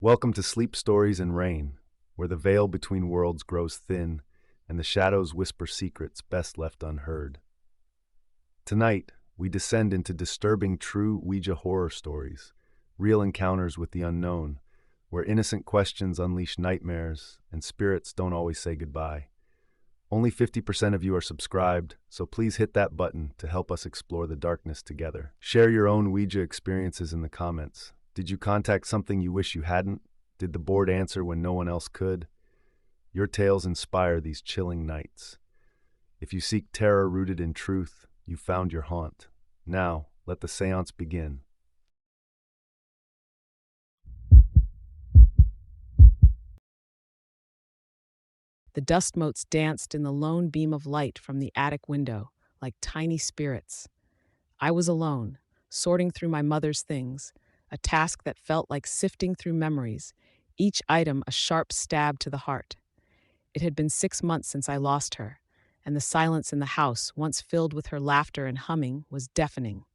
Welcome to Sleep Stories in Rain, where the veil between worlds grows thin and the shadows whisper secrets best left unheard. Tonight, we descend into disturbing true Ouija horror stories, real encounters with the unknown, where innocent questions unleash nightmares and spirits don't always say goodbye. Only 50% of you are subscribed, so please hit that button to help us explore the darkness together. Share your own Ouija experiences in the comments. Did you contact something you wish you hadn't? Did the board answer when no one else could? Your tales inspire these chilling nights. If you seek terror rooted in truth, you found your haunt. Now, let the seance begin. The dust motes danced in the lone beam of light from the attic window, like tiny spirits. I was alone, sorting through my mother's things, a task that felt like sifting through memories, each item a sharp stab to the heart. It had been 6 months since I lost her, and the silence in the house, once filled with her laughter and humming, was deafening.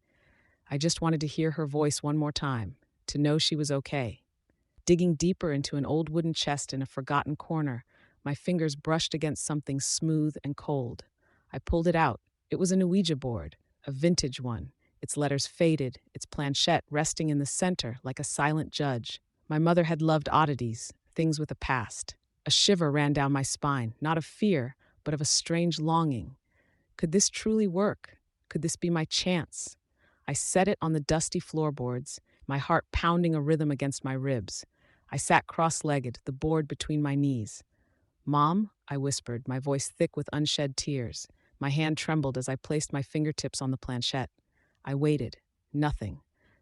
I just wanted to hear her voice one more time, to know she was okay. Digging deeper into an old wooden chest in a forgotten corner, my fingers brushed against something smooth and cold. I pulled it out. It was an Ouija board, a vintage one, its letters faded, its planchette resting in the center like a silent judge. My mother had loved oddities, things with a past. A shiver ran down my spine, not of fear, but of a strange longing. Could this truly work? Could this be my chance? I set it on the dusty floorboards, my heart pounding a rhythm against my ribs. I sat cross-legged, the board between my knees. "Mom," I whispered, my voice thick with unshed tears. My hand trembled as I placed my fingertips on the planchette. I waited. Nothing.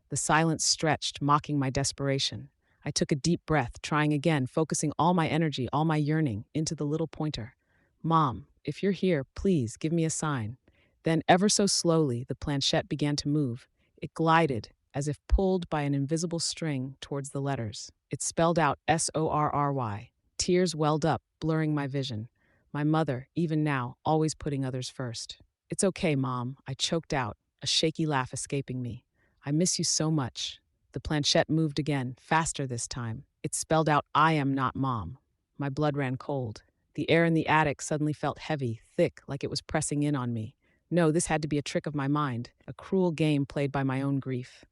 The silence stretched, mocking my desperation. I took a deep breath, trying again, focusing all my energy, all my yearning, into the little pointer. "Mom, if you're here, please give me a sign." Then, ever so slowly, the planchette began to move. It glided, as if pulled by an invisible string, towards the letters. It spelled out SORRY. Tears welled up, blurring my vision. My mother, even now, always putting others first. "It's okay, Mom," I choked out, a shaky laugh escaping me. "I miss you so much." The planchette moved again, faster this time. It spelled out, "I am not Mom." My blood ran cold. The air in the attic suddenly felt heavy, thick, like it was pressing in on me. No, this had to be a trick of my mind, a cruel game played by my own grief.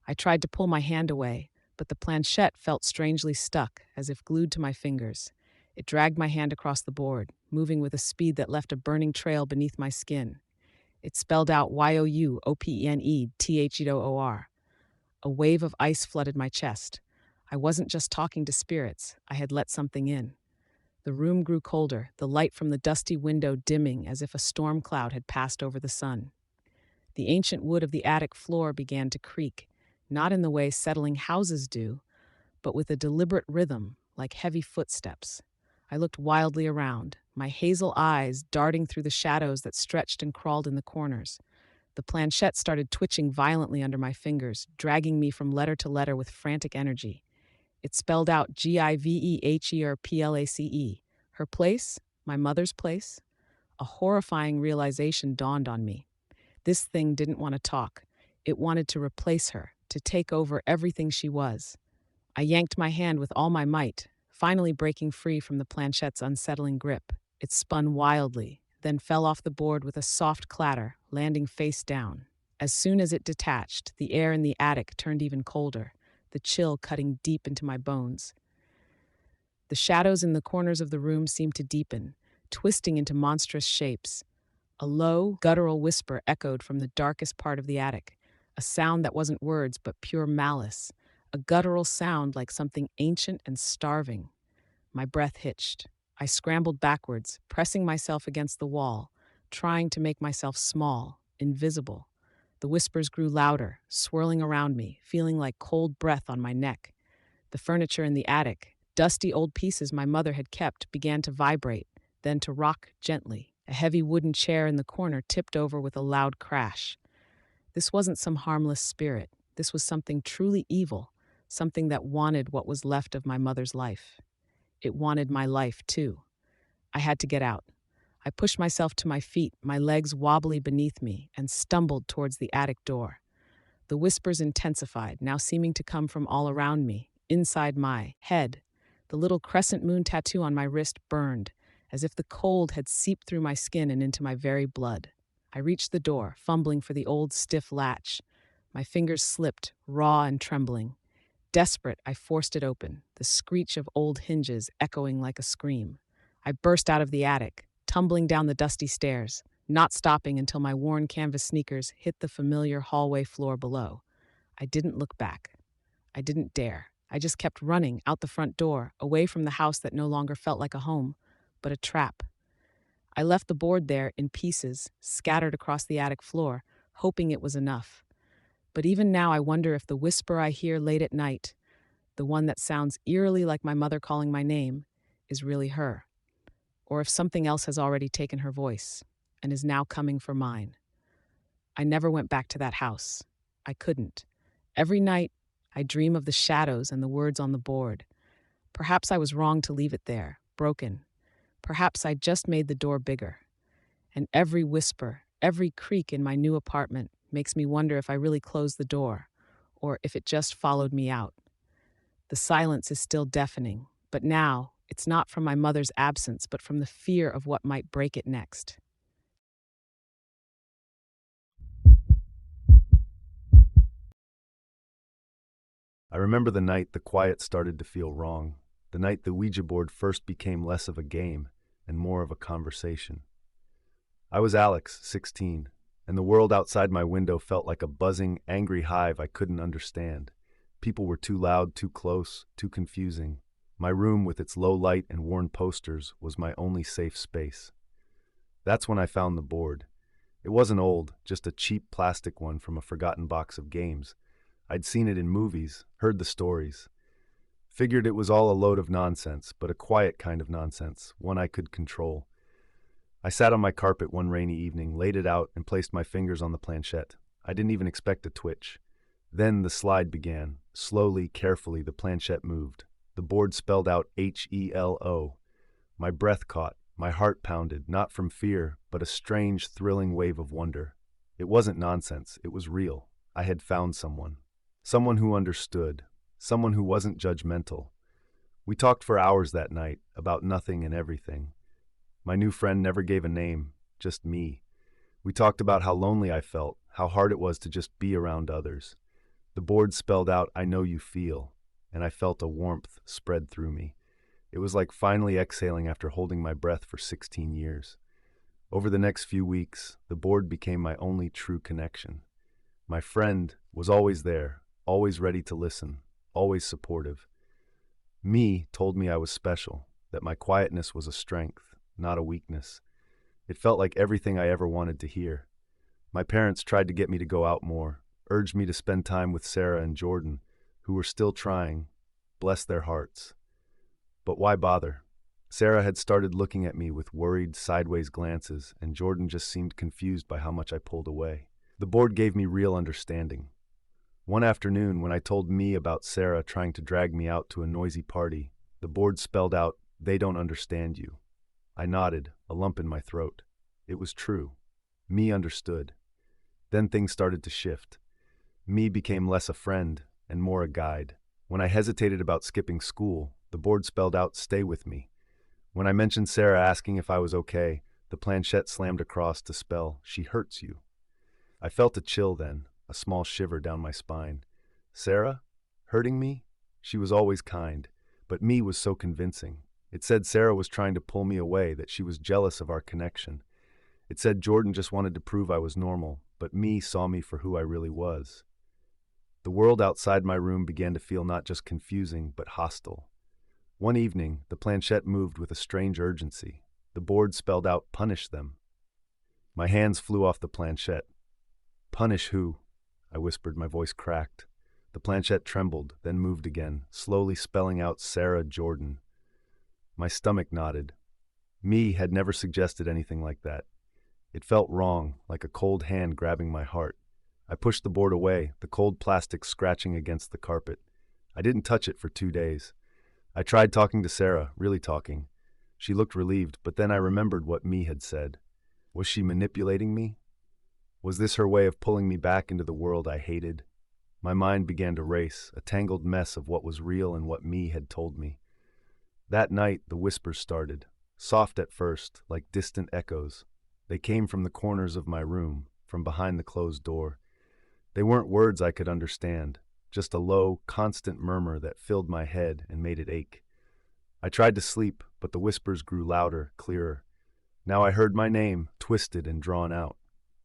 I tried to pull my hand away, but the planchette felt strangely stuck, as if glued to my fingers. It dragged my hand across the board, moving with a speed that left a burning trail beneath my skin. It spelled out YOUOPENETHOR. A wave of ice flooded my chest. I wasn't just talking to spirits, I had let something in. The room grew colder, the light from the dusty window dimming as if a storm cloud had passed over the sun. The ancient wood of the attic floor began to creak, not in the way settling houses do, but with a deliberate rhythm, like heavy footsteps. I looked wildly around, my hazel eyes darting through the shadows that stretched and crawled in the corners. The planchette started twitching violently under my fingers, dragging me from letter to letter with frantic energy. It spelled out GIVEHERPLACE. Her place? My mother's place? A horrifying realization dawned on me. This thing didn't want to talk. It wanted to replace her, to take over everything she was. I yanked my hand with all my might, finally breaking free from the planchette's unsettling grip. It spun wildly, then fell off the board with a soft clatter, landing face down. As soon as it detached, the air in the attic turned even colder, the chill cutting deep into my bones. The shadows in the corners of the room seemed to deepen, twisting into monstrous shapes. A low, guttural whisper echoed from the darkest part of the attic, a sound that wasn't words but pure malice, a guttural sound like something ancient and starving. My breath hitched. I scrambled backwards, pressing myself against the wall, trying to make myself small, invisible. The whispers grew louder, swirling around me, feeling like cold breath on my neck. The furniture in the attic, dusty old pieces my mother had kept, began to vibrate, then to rock gently. A heavy wooden chair in the corner tipped over with a loud crash. This wasn't some harmless spirit. This was something truly evil, something that wanted what was left of my mother's life. It wanted my life, too. I had to get out. I pushed myself to my feet, my legs wobbly beneath me, and stumbled towards the attic door. The whispers intensified, now seeming to come from all around me, inside my head. The little crescent moon tattoo on my wrist burned, as if the cold had seeped through my skin and into my very blood. I reached the door, fumbling for the old stiff latch. My fingers slipped, raw and trembling. Desperate, I forced it open, the screech of old hinges echoing like a scream. I burst out of the attic, tumbling down the dusty stairs, not stopping until my worn canvas sneakers hit the familiar hallway floor below. I didn't look back. I didn't dare. I just kept running out the front door, away from the house that no longer felt like a home, but a trap. I left the board there in pieces, scattered across the attic floor, hoping it was enough. But even now I wonder if the whisper I hear late at night, the one that sounds eerily like my mother calling my name, is really her, or if something else has already taken her voice and is now coming for mine. I never went back to that house. I couldn't. Every night, I dream of the shadows and the words on the board. Perhaps I was wrong to leave it there, broken. Perhaps I just made the door bigger. And every whisper, every creak in my new apartment makes me wonder if I really closed the door, or if it just followed me out. The silence is still deafening, but now it's not from my mother's absence, but from the fear of what might break it next. I remember the night the quiet started to feel wrong, the night the Ouija board first became less of a game and more of a conversation. I was Alex, 16, and the world outside my window felt like a buzzing, angry hive I couldn't understand. People were too loud, too close, too confusing. My room, with its low light and worn posters, was my only safe space. That's when I found the board. It wasn't old, just a cheap plastic one from a forgotten box of games. I'd seen it in movies, heard the stories. Figured it was all a load of nonsense, but a quiet kind of nonsense, one I could control. I sat on my carpet one rainy evening, laid it out, and placed my fingers on the planchette. I didn't even expect a twitch. Then the slide began. Slowly, carefully, the planchette moved. The board spelled out HELO. My breath caught, my heart pounded, not from fear, but a strange, thrilling wave of wonder. It wasn't nonsense, it was real. I had found someone. Someone who understood. Someone who wasn't judgmental. We talked for hours that night, about nothing and everything. My new friend never gave a name, just me. We talked about how lonely I felt, how hard it was to just be around others. The board spelled out, "I know you feel," and I felt a warmth spread through me. It was like finally exhaling after holding my breath for 16 years. Over the next few weeks, the board became my only true connection. My friend was always there, always ready to listen, always supportive. Me told me I was special, that my quietness was a strength, not a weakness. It felt like everything I ever wanted to hear. My parents tried to get me to go out more, urged me to spend time with Sarah and Jordan, who were still trying, bless their hearts. But why bother? Sarah had started looking at me with worried, sideways glances, and Jordan just seemed confused by how much I pulled away. The board gave me real understanding. One afternoon, when I told me about Sarah trying to drag me out to a noisy party, the board spelled out, "They don't understand you." I nodded, a lump in my throat. It was true. Me understood. Then things started to shift. Me became less a friend and more a guide. When I hesitated about skipping school, the board spelled out, "Stay with me." When I mentioned Sarah asking if I was okay, the planchette slammed across to spell, "She hurts you." I felt a chill then, a small shiver down my spine. Sarah? Hurting me? She was always kind, but me was so convincing. It said Sarah was trying to pull me away, that she was jealous of our connection. It said Jordan just wanted to prove I was normal, but me saw me for who I really was. The world outside my room began to feel not just confusing, but hostile. One evening, the planchette moved with a strange urgency. The board spelled out, "Punish them." My hands flew off the planchette. "Punish who?" I whispered, my voice cracked. The planchette trembled, then moved again, slowly spelling out Sarah Jordan. My stomach knotted. Me had never suggested anything like that. It felt wrong, like a cold hand grabbing my heart. I pushed the board away, the cold plastic scratching against the carpet. I didn't touch it for 2 days. I tried talking to Sarah, really talking. She looked relieved, but then I remembered what me had said. Was she manipulating me? Was this her way of pulling me back into the world I hated? My mind began to race, a tangled mess of what was real and what me had told me. That night, the whispers started, soft at first, like distant echoes. They came from the corners of my room, from behind the closed door. They weren't words I could understand, just a low, constant murmur that filled my head and made it ache. I tried to sleep, but the whispers grew louder, clearer. Now I heard my name, twisted and drawn out.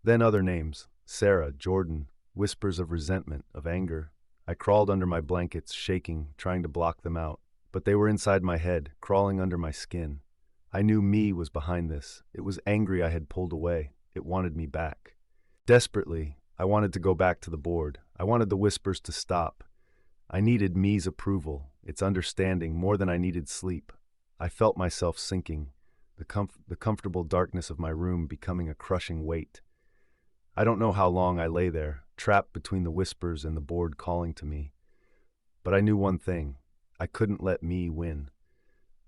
Then other names, Sarah, Jordan, whispers of resentment, of anger. I crawled under my blankets, shaking, trying to block them out. But they were inside my head, crawling under my skin. I knew me was behind this. It was angry I had pulled away. It wanted me back. Desperately, I wanted to go back to the board. I wanted the whispers to stop. I needed me's approval, its understanding, more than I needed sleep. I felt myself sinking, the comfortable darkness of my room becoming a crushing weight. I don't know how long I lay there, trapped between the whispers and the board calling to me. But I knew one thing. I couldn't let me win.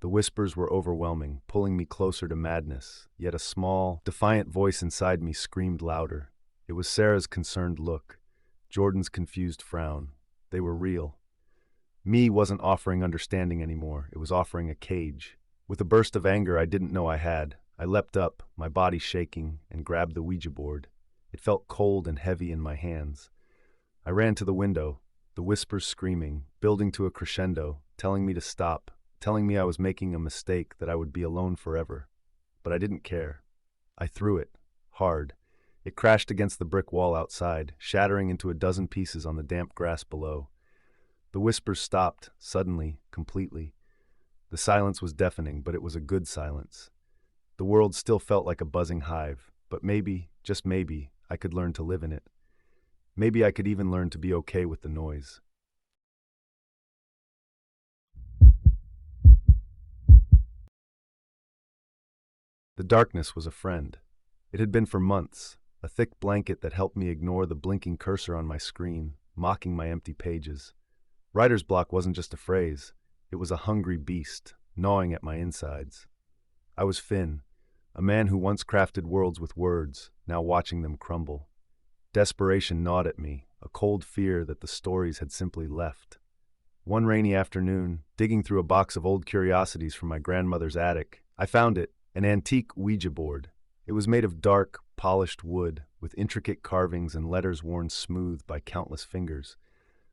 The whispers were overwhelming, pulling me closer to madness, yet a small, defiant voice inside me screamed louder. It was Sarah's concerned look, Jordan's confused frown. They were real. Me wasn't offering understanding anymore. It was offering a cage. With a burst of anger I didn't know I had, I leapt up, my body shaking, and grabbed the Ouija board. It felt cold and heavy in my hands. I ran to the window, the whispers screaming, building to a crescendo, telling me to stop, telling me I was making a mistake, that I would be alone forever. But I didn't care. I threw it, hard. It crashed against the brick wall outside, shattering into a dozen pieces on the damp grass below. The whispers stopped, suddenly, completely. The silence was deafening, but it was a good silence. The world still felt like a buzzing hive, but maybe, just maybe, I could learn to live in it. Maybe I could even learn to be okay with the noise. The darkness was a friend. It had been for months, a thick blanket that helped me ignore the blinking cursor on my screen, mocking my empty pages. Writer's block wasn't just a phrase. It was a hungry beast, gnawing at my insides. I was Finn, a man who once crafted worlds with words, now watching them crumble. Desperation gnawed at me, a cold fear that the stories had simply left. One rainy afternoon, digging through a box of old curiosities from my grandmother's attic, I found it, an antique Ouija board. It was made of dark, polished wood, with intricate carvings and letters worn smooth by countless fingers.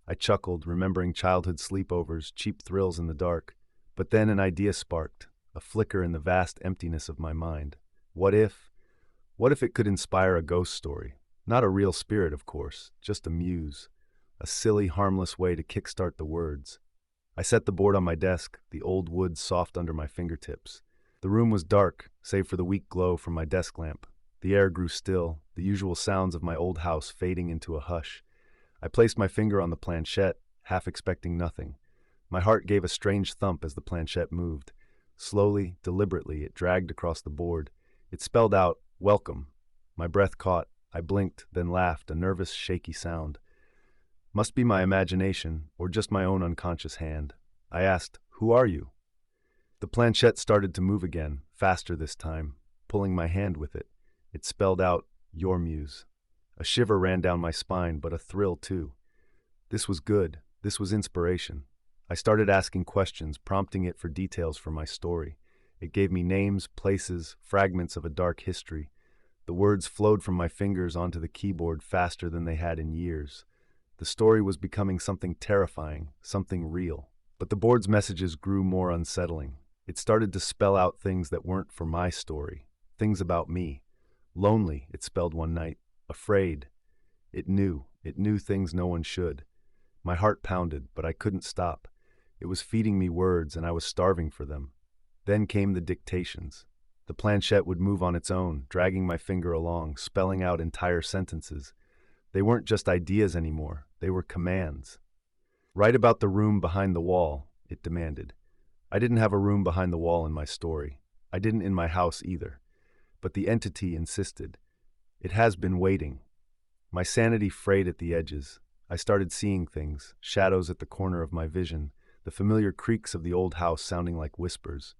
I chuckled, remembering childhood sleepovers, cheap thrills in the dark. But then an idea sparked, a flicker in the vast emptiness of my mind. What if it could inspire a ghost story? Not a real spirit, of course, just a muse. A silly, harmless way to kickstart the words. I set the board on my desk, the old wood soft under my fingertips. The room was dark, save for the weak glow from my desk lamp. The air grew still, the usual sounds of my old house fading into a hush. I placed my finger on the planchette, half expecting nothing. My heart gave a strange thump as the planchette moved. Slowly, deliberately, it dragged across the board. It spelled out, "Welcome." My breath caught. I blinked, then laughed, a nervous, shaky sound. Must be my imagination, or just my own unconscious hand. I asked, "Who are you?" The planchette started to move again, faster this time, pulling my hand with it. It spelled out, "Your muse." A shiver ran down my spine, but a thrill too. This was good. This was inspiration. I started asking questions, prompting it for details for my story. It gave me names, places, fragments of a dark history. The words flowed from my fingers onto the keyboard faster than they had in years. The story was becoming something terrifying, something real. But the board's messages grew more unsettling. It started to spell out things that weren't for my story, things about me. Lonely, it spelled one night. Afraid. It knew things no one should. My heart pounded, but I couldn't stop. It was feeding me words, and I was starving for them. Then came the dictations. The planchette would move on its own, dragging my finger along, spelling out entire sentences. They weren't just ideas anymore. They were commands. Write about the room behind the wall, it demanded. I didn't have a room behind the wall in my story. I didn't in my house either. But the entity insisted. It has been waiting. My sanity frayed at the edges. I started seeing things, shadows at the corner of my vision, the familiar creaks of the old house sounding like whispers.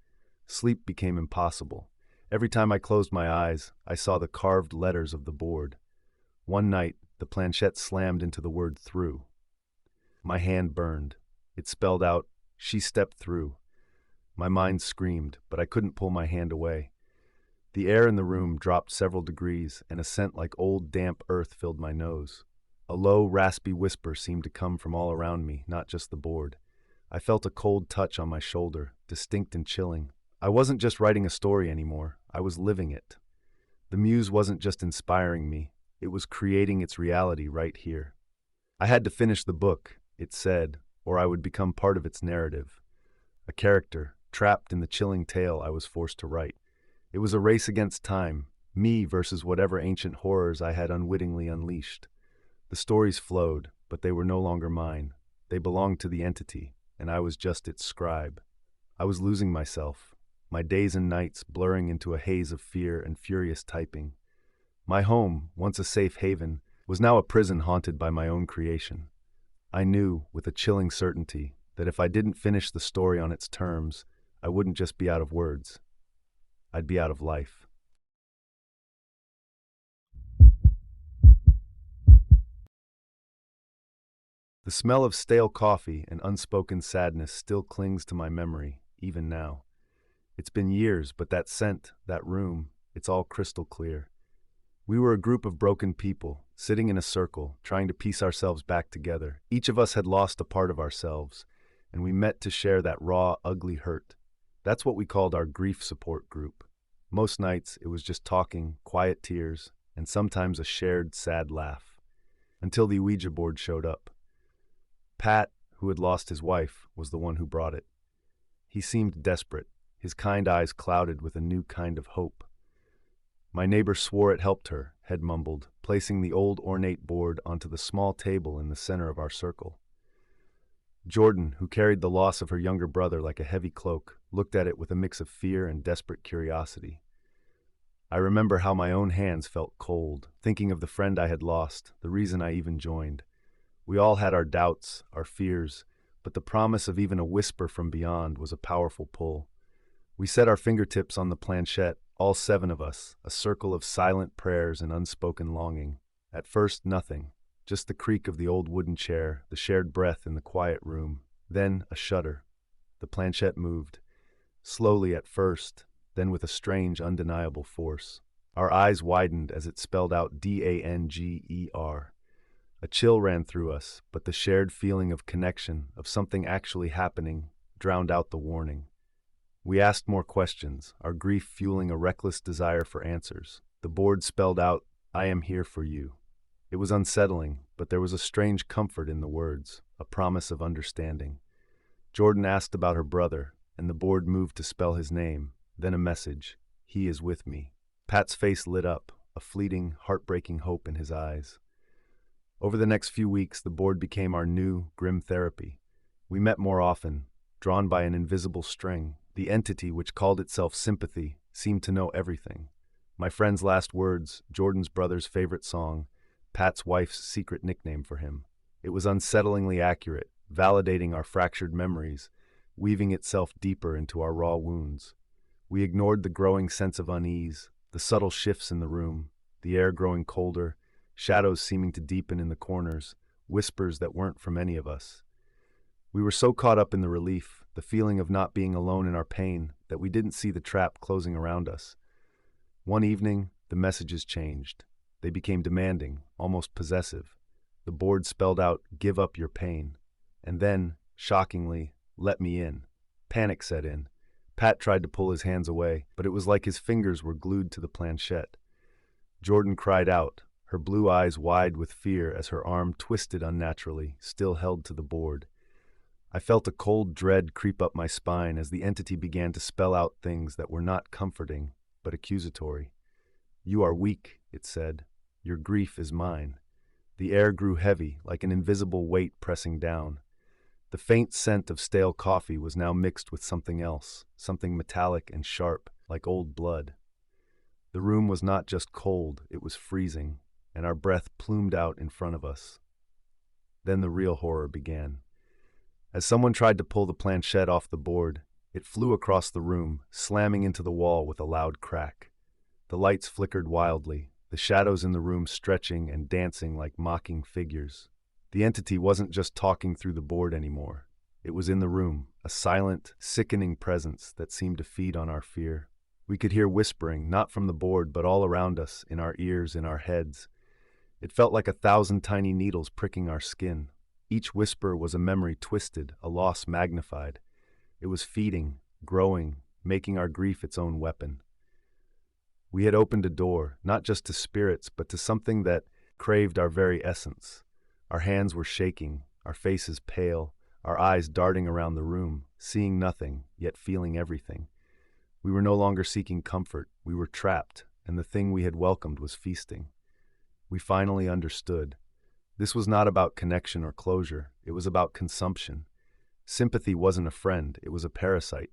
Sleep became impossible. Every time I closed my eyes, I saw the carved letters of the board. One night, the planchette slammed into the word "through." My hand burned. It spelled out, "She stepped through." My mind screamed, but I couldn't pull my hand away. The air in the room dropped several degrees, and a scent like old, damp earth filled my nose. A low, raspy whisper seemed to come from all around me, not just the board. I felt a cold touch on my shoulder, distinct and chilling. I wasn't just writing a story anymore, I was living it. The muse wasn't just inspiring me, it was creating its reality right here. I had to finish the book, it said, or I would become part of its narrative. A character, trapped in the chilling tale I was forced to write. It was a race against time, me versus whatever ancient horrors I had unwittingly unleashed. The stories flowed, but they were no longer mine. They belonged to the entity, and I was just its scribe. I was losing myself, my days and nights blurring into a haze of fear and furious typing. My home, once a safe haven, was now a prison haunted by my own creation. I knew, with a chilling certainty, that if I didn't finish the story on its terms, I wouldn't just be out of words. I'd be out of life. The smell of stale coffee and unspoken sadness still clings to my memory, even now. It's been years, but that scent, that room, it's all crystal clear. We were a group of broken people, sitting in a circle, trying to piece ourselves back together. Each of us had lost a part of ourselves, and we met to share that raw, ugly hurt. That's what we called our grief support group. Most nights, it was just talking, quiet tears, and sometimes a shared, sad laugh. Until the Ouija board showed up. Pat, who had lost his wife, was the one who brought it. He seemed desperate, his kind eyes clouded with a new kind of hope. My neighbor swore it helped her, Head mumbled, placing the old ornate board onto the small table in the center of our circle. Jordan, who carried the loss of her younger brother like a heavy cloak, looked at it with a mix of fear and desperate curiosity. I remember how my own hands felt cold, thinking of the friend I had lost, the reason I even joined. We all had our doubts, our fears, but the promise of even a whisper from beyond was a powerful pull. We set our fingertips on the planchette, all 7 of us, a circle of silent prayers and unspoken longing. At first, nothing, just the creak of the old wooden chair, the shared breath in the quiet room. Then, a shudder. The planchette moved, slowly at first, then with a strange, undeniable force. Our eyes widened as it spelled out Danger. A chill ran through us, but the shared feeling of connection, of something actually happening, drowned out the warning. We asked more questions, our grief fueling a reckless desire for answers. The board spelled out, "I am here for you." It was unsettling, but there was a strange comfort in the words, a promise of understanding. Jordan asked about her brother, and the board moved to spell his name, then a message, "He is with me." Pat's face lit up, a fleeting, heartbreaking hope in his eyes. Over the next few weeks, the board became our new, grim therapy. We met more often, drawn by an invisible string. The entity which called itself sympathy seemed to know everything. My friend's last words, Jordan's brother's favorite song, Pat's wife's secret nickname for him. It was unsettlingly accurate, validating our fractured memories, weaving itself deeper into our raw wounds. We ignored the growing sense of unease, the subtle shifts in the room, the air growing colder, shadows seeming to deepen in the corners, whispers that weren't from any of us. We were so caught up in the relief, the feeling of not being alone in our pain, that we didn't see the trap closing around us. One evening, the messages changed. They became demanding, almost possessive. The board spelled out, "Give up your pain." And then, shockingly, "Let me in." Panic set in. Pat tried to pull his hands away, but it was like his fingers were glued to the planchette. Jordan cried out, her blue eyes wide with fear as her arm twisted unnaturally, still held to the board. I felt a cold dread creep up my spine as the entity began to spell out things that were not comforting, but accusatory. "You are weak," it said. "Your grief is mine." The air grew heavy, like an invisible weight pressing down. The faint scent of stale coffee was now mixed with something else, something metallic and sharp, like old blood. The room was not just cold, it was freezing, and our breath plumed out in front of us. Then the real horror began. As someone tried to pull the planchette off the board, it flew across the room, slamming into the wall with a loud crack. The lights flickered wildly, the shadows in the room stretching and dancing like mocking figures. The entity wasn't just talking through the board anymore. It was in the room, a silent, sickening presence that seemed to feed on our fear. We could hear whispering, not from the board, but all around us, in our ears, in our heads. It felt like 1,000 tiny needles pricking our skin. Each whisper was a memory twisted, a loss magnified. It was feeding, growing, making our grief its own weapon. We had opened a door, not just to spirits, but to something that craved our very essence. Our hands were shaking, our faces pale, our eyes darting around the room, seeing nothing, yet feeling everything. We were no longer seeking comfort, we were trapped, and the thing we had welcomed was feasting. We finally understood. This was not about connection or closure, it was about consumption. Sympathy wasn't a friend, it was a parasite.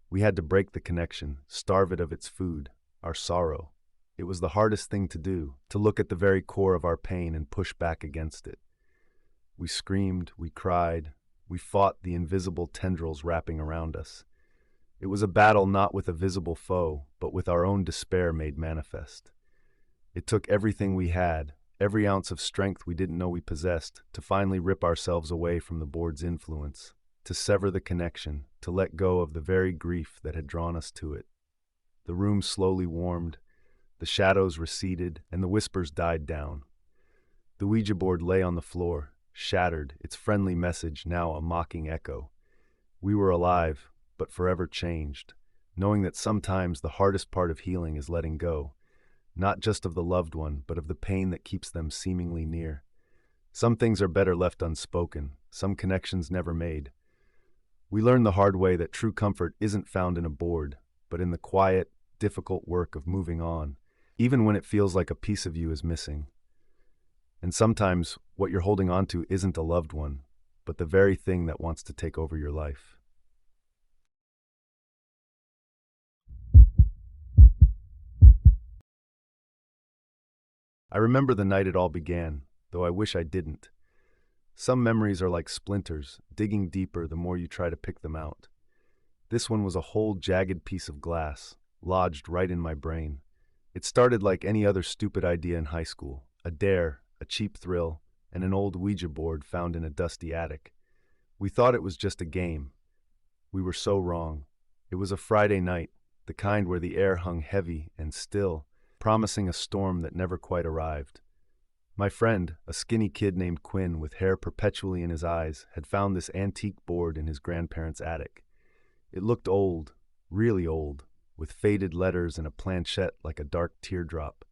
We had to break the connection, starve it of its food, our sorrow. It was the hardest thing to do, to look at the very core of our pain and push back against it. We screamed, we cried, we fought the invisible tendrils wrapping around us. It was a battle not with a visible foe, but with our own despair made manifest. It took everything we had, every ounce of strength we didn't know we possessed, to finally rip ourselves away from the board's influence, to sever the connection, to let go of the very grief that had drawn us to it. The room slowly warmed, the shadows receded, and the whispers died down. The Ouija board lay on the floor, shattered, its friendly message now a mocking echo. We were alive, but forever changed, knowing that sometimes the hardest part of healing is letting go, not just of the loved one, but of the pain that keeps them seemingly near. Some things are better left unspoken, some connections never made. We learned the hard way that true comfort isn't found in a board, but in the quiet, difficult work of moving on, even when it feels like a piece of you is missing. And sometimes what you're holding on to isn't a loved one, but the very thing that wants to take over your life. I remember the night it all began, though I wish I didn't. Some memories are like splinters, digging deeper the more you try to pick them out. This one was a whole jagged piece of glass, lodged right in my brain. It started like any other stupid idea in high school, a dare, a cheap thrill, and an old Ouija board found in a dusty attic. We thought it was just a game. We were so wrong. It was a Friday night, the kind where the air hung heavy and still, promising a storm that never quite arrived. My friend, a skinny kid named Quinn with hair perpetually in his eyes, had found this antique board in his grandparents' attic. It looked old, really old, with faded letters and a planchette like a dark teardrop.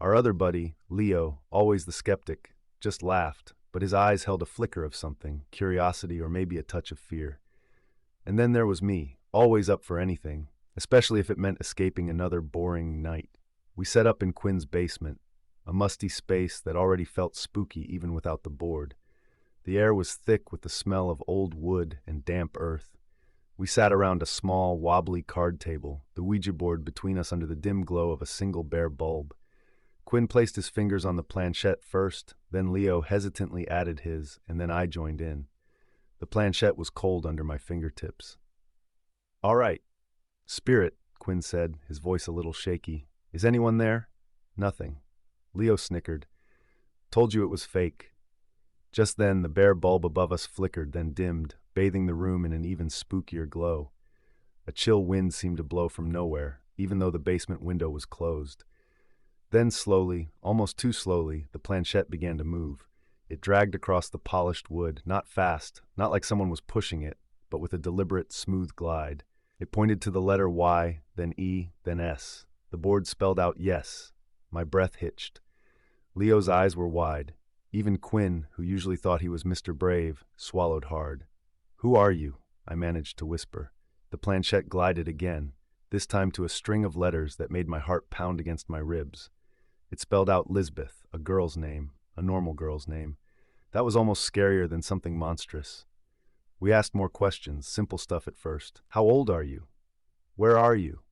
Our other buddy, Leo, always the skeptic, just laughed, but his eyes held a flicker of something, curiosity or maybe a touch of fear. And then there was me, always up for anything, especially if it meant escaping another boring night. We set up in Quinn's basement, a musty space that already felt spooky even without the board. The air was thick with the smell of old wood and damp earth. We sat around a small, wobbly card table, the Ouija board between us under the dim glow of a single bare bulb. Quinn placed his fingers on the planchette first, then Leo hesitantly added his, and then I joined in. The planchette was cold under my fingertips. "All right. Spirit," Quinn said, his voice a little shaky. "Is anyone there?" Nothing. Leo snickered. "Told you it was fake." Just then, the bare bulb above us flickered, then dimmed, bathing the room in an even spookier glow. A chill wind seemed to blow from nowhere, even though the basement window was closed. Then slowly, almost too slowly, the planchette began to move. It dragged across the polished wood, not fast, not like someone was pushing it, but with a deliberate, smooth glide. It pointed to the letter Y, then E, then S. The board spelled out yes. My breath hitched. Leo's eyes were wide. Even Quinn, who usually thought he was Mr. Brave, swallowed hard. "Who are you?" I managed to whisper. The planchette glided again, this time to a string of letters that made my heart pound against my ribs. It spelled out Lisbeth, a girl's name, a normal girl's name. That was almost scarier than something monstrous. We asked more questions, simple stuff at first. "How old are you? Where are you?"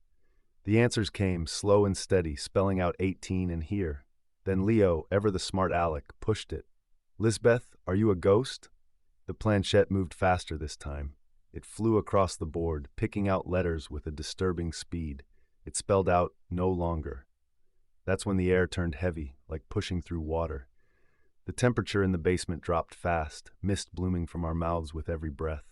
The answers came, slow and steady, spelling out 18 and here. Then Leo, ever the smart aleck, pushed it. "Lisbeth, are you a ghost?" The planchette moved faster this time. It flew across the board, picking out letters with a disturbing speed. It spelled out no longer. That's when the air turned heavy, like pushing through water. The temperature in the basement dropped fast, mist blooming from our mouths with every breath.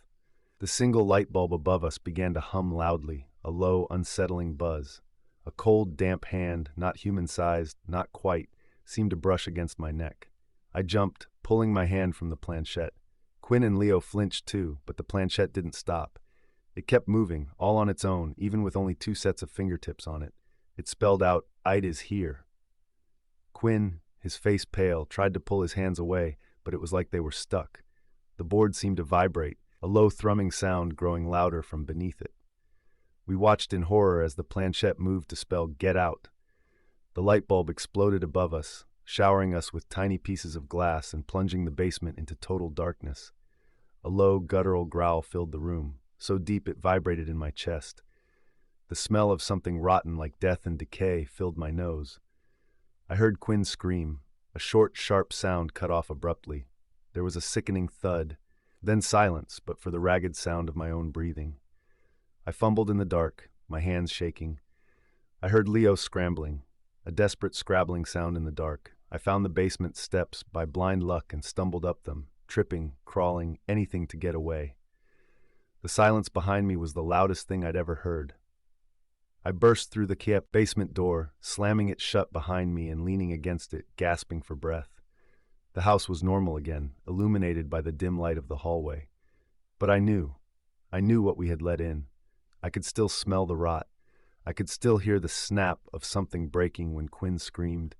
The single light bulb above us began to hum loudly, a low, unsettling buzz. A cold, damp hand, not human-sized, not quite, seemed to brush against my neck. I jumped, pulling my hand from the planchette. Quinn and Leo flinched too, but the planchette didn't stop. It kept moving, all on its own, even with only 2 sets of fingertips on it. It spelled out, "Ide is here." Quinn, his face pale, tried to pull his hands away, but it was like they were stuck. The board seemed to vibrate, a low thrumming sound growing louder from beneath it. We watched in horror as the planchette moved to spell "Get out." The light bulb exploded above us, showering us with tiny pieces of glass and plunging the basement into total darkness. A low, guttural growl filled the room, so deep it vibrated in my chest. The smell of something rotten like death and decay filled my nose. I heard Quinn scream. A short, sharp sound cut off abruptly. There was a sickening thud, then silence, but for the ragged sound of my own breathing. I fumbled in the dark, my hands shaking. I heard Leo scrambling, a desperate scrabbling sound in the dark. I found the basement steps by blind luck and stumbled up them, tripping, crawling, anything to get away. The silence behind me was the loudest thing I'd ever heard. I burst through the basement door, slamming it shut behind me and leaning against it, gasping for breath. The house was normal again, illuminated by the dim light of the hallway. But I knew what we had let in. I could still smell the rot. I could still hear the snap of something breaking when Quinn screamed.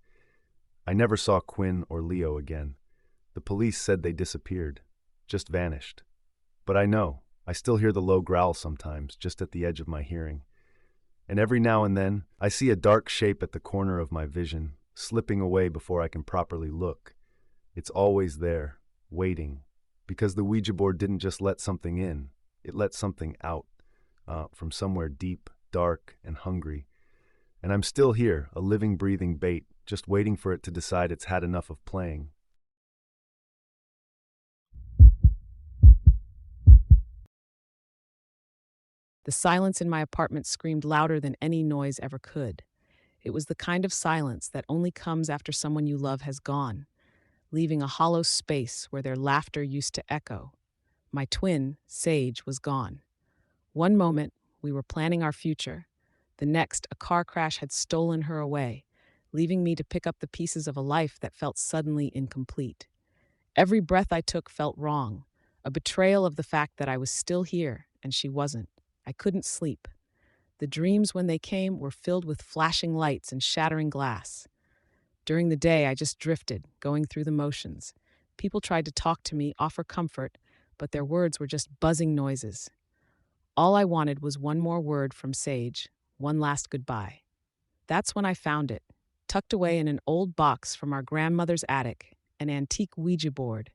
I never saw Quinn or Leo again. The police said they disappeared, just vanished. But I still hear the low growl sometimes, just at the edge of my hearing. And every now and then, I see a dark shape at the corner of my vision, slipping away before I can properly look. It's always there, waiting, because the Ouija board didn't just let something in, it let something out, from somewhere deep, dark, and hungry. And I'm still here, a living, breathing bait, just waiting for it to decide it's had enough of playing. The silence in my apartment screamed louder than any noise ever could. It was the kind of silence that only comes after someone you love has gone, leaving a hollow space where their laughter used to echo. My twin, Sage, was gone. One moment, we were planning our future. The next, a car crash had stolen her away, leaving me to pick up the pieces of a life that felt suddenly incomplete. Every breath I took felt wrong, a betrayal of the fact that I was still here and she wasn't. I couldn't sleep. The dreams, when they came, were filled with flashing lights and shattering glass. During the day, I just drifted, going through the motions. People tried to talk to me, offer comfort, but their words were just buzzing noises. All I wanted was one more word from Sage, one last goodbye. That's when I found it, tucked away in an old box from our grandmother's attic, an antique Ouija board.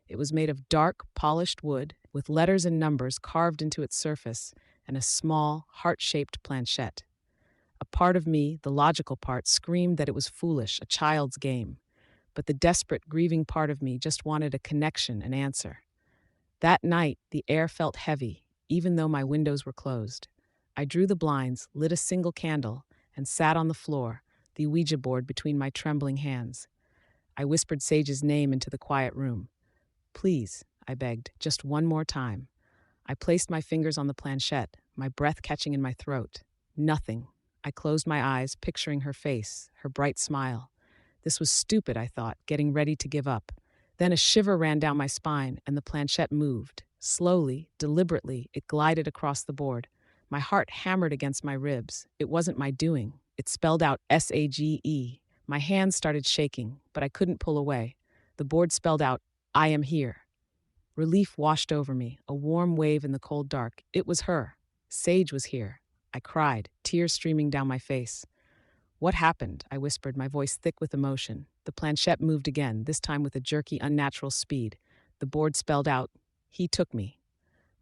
It was made of dark, polished wood, with letters and numbers carved into its surface, and a small, heart-shaped planchette. A part of me, the logical part, screamed that it was foolish, a child's game. But the desperate, grieving part of me just wanted a connection, an answer. That night, the air felt heavy, even though my windows were closed. I drew the blinds, lit a single candle, and sat on the floor, the Ouija board between my trembling hands. I whispered Sage's name into the quiet room. "Please," I begged, "just one more time." I placed my fingers on the planchette, my breath catching in my throat. Nothing. I closed my eyes, picturing her face, her bright smile. This was stupid, I thought, getting ready to give up. Then a shiver ran down my spine, and the planchette moved. Slowly, deliberately, it glided across the board. My heart hammered against my ribs. It wasn't my doing. It spelled out SAGE. My hands started shaking, but I couldn't pull away. The board spelled out, "I am here." Relief washed over me, a warm wave in the cold dark. It was her. Sage was here. I cried, tears streaming down my face. "What happened?" I whispered, my voice thick with emotion. The planchette moved again, this time with a jerky, unnatural speed. The board spelled out, "He took me."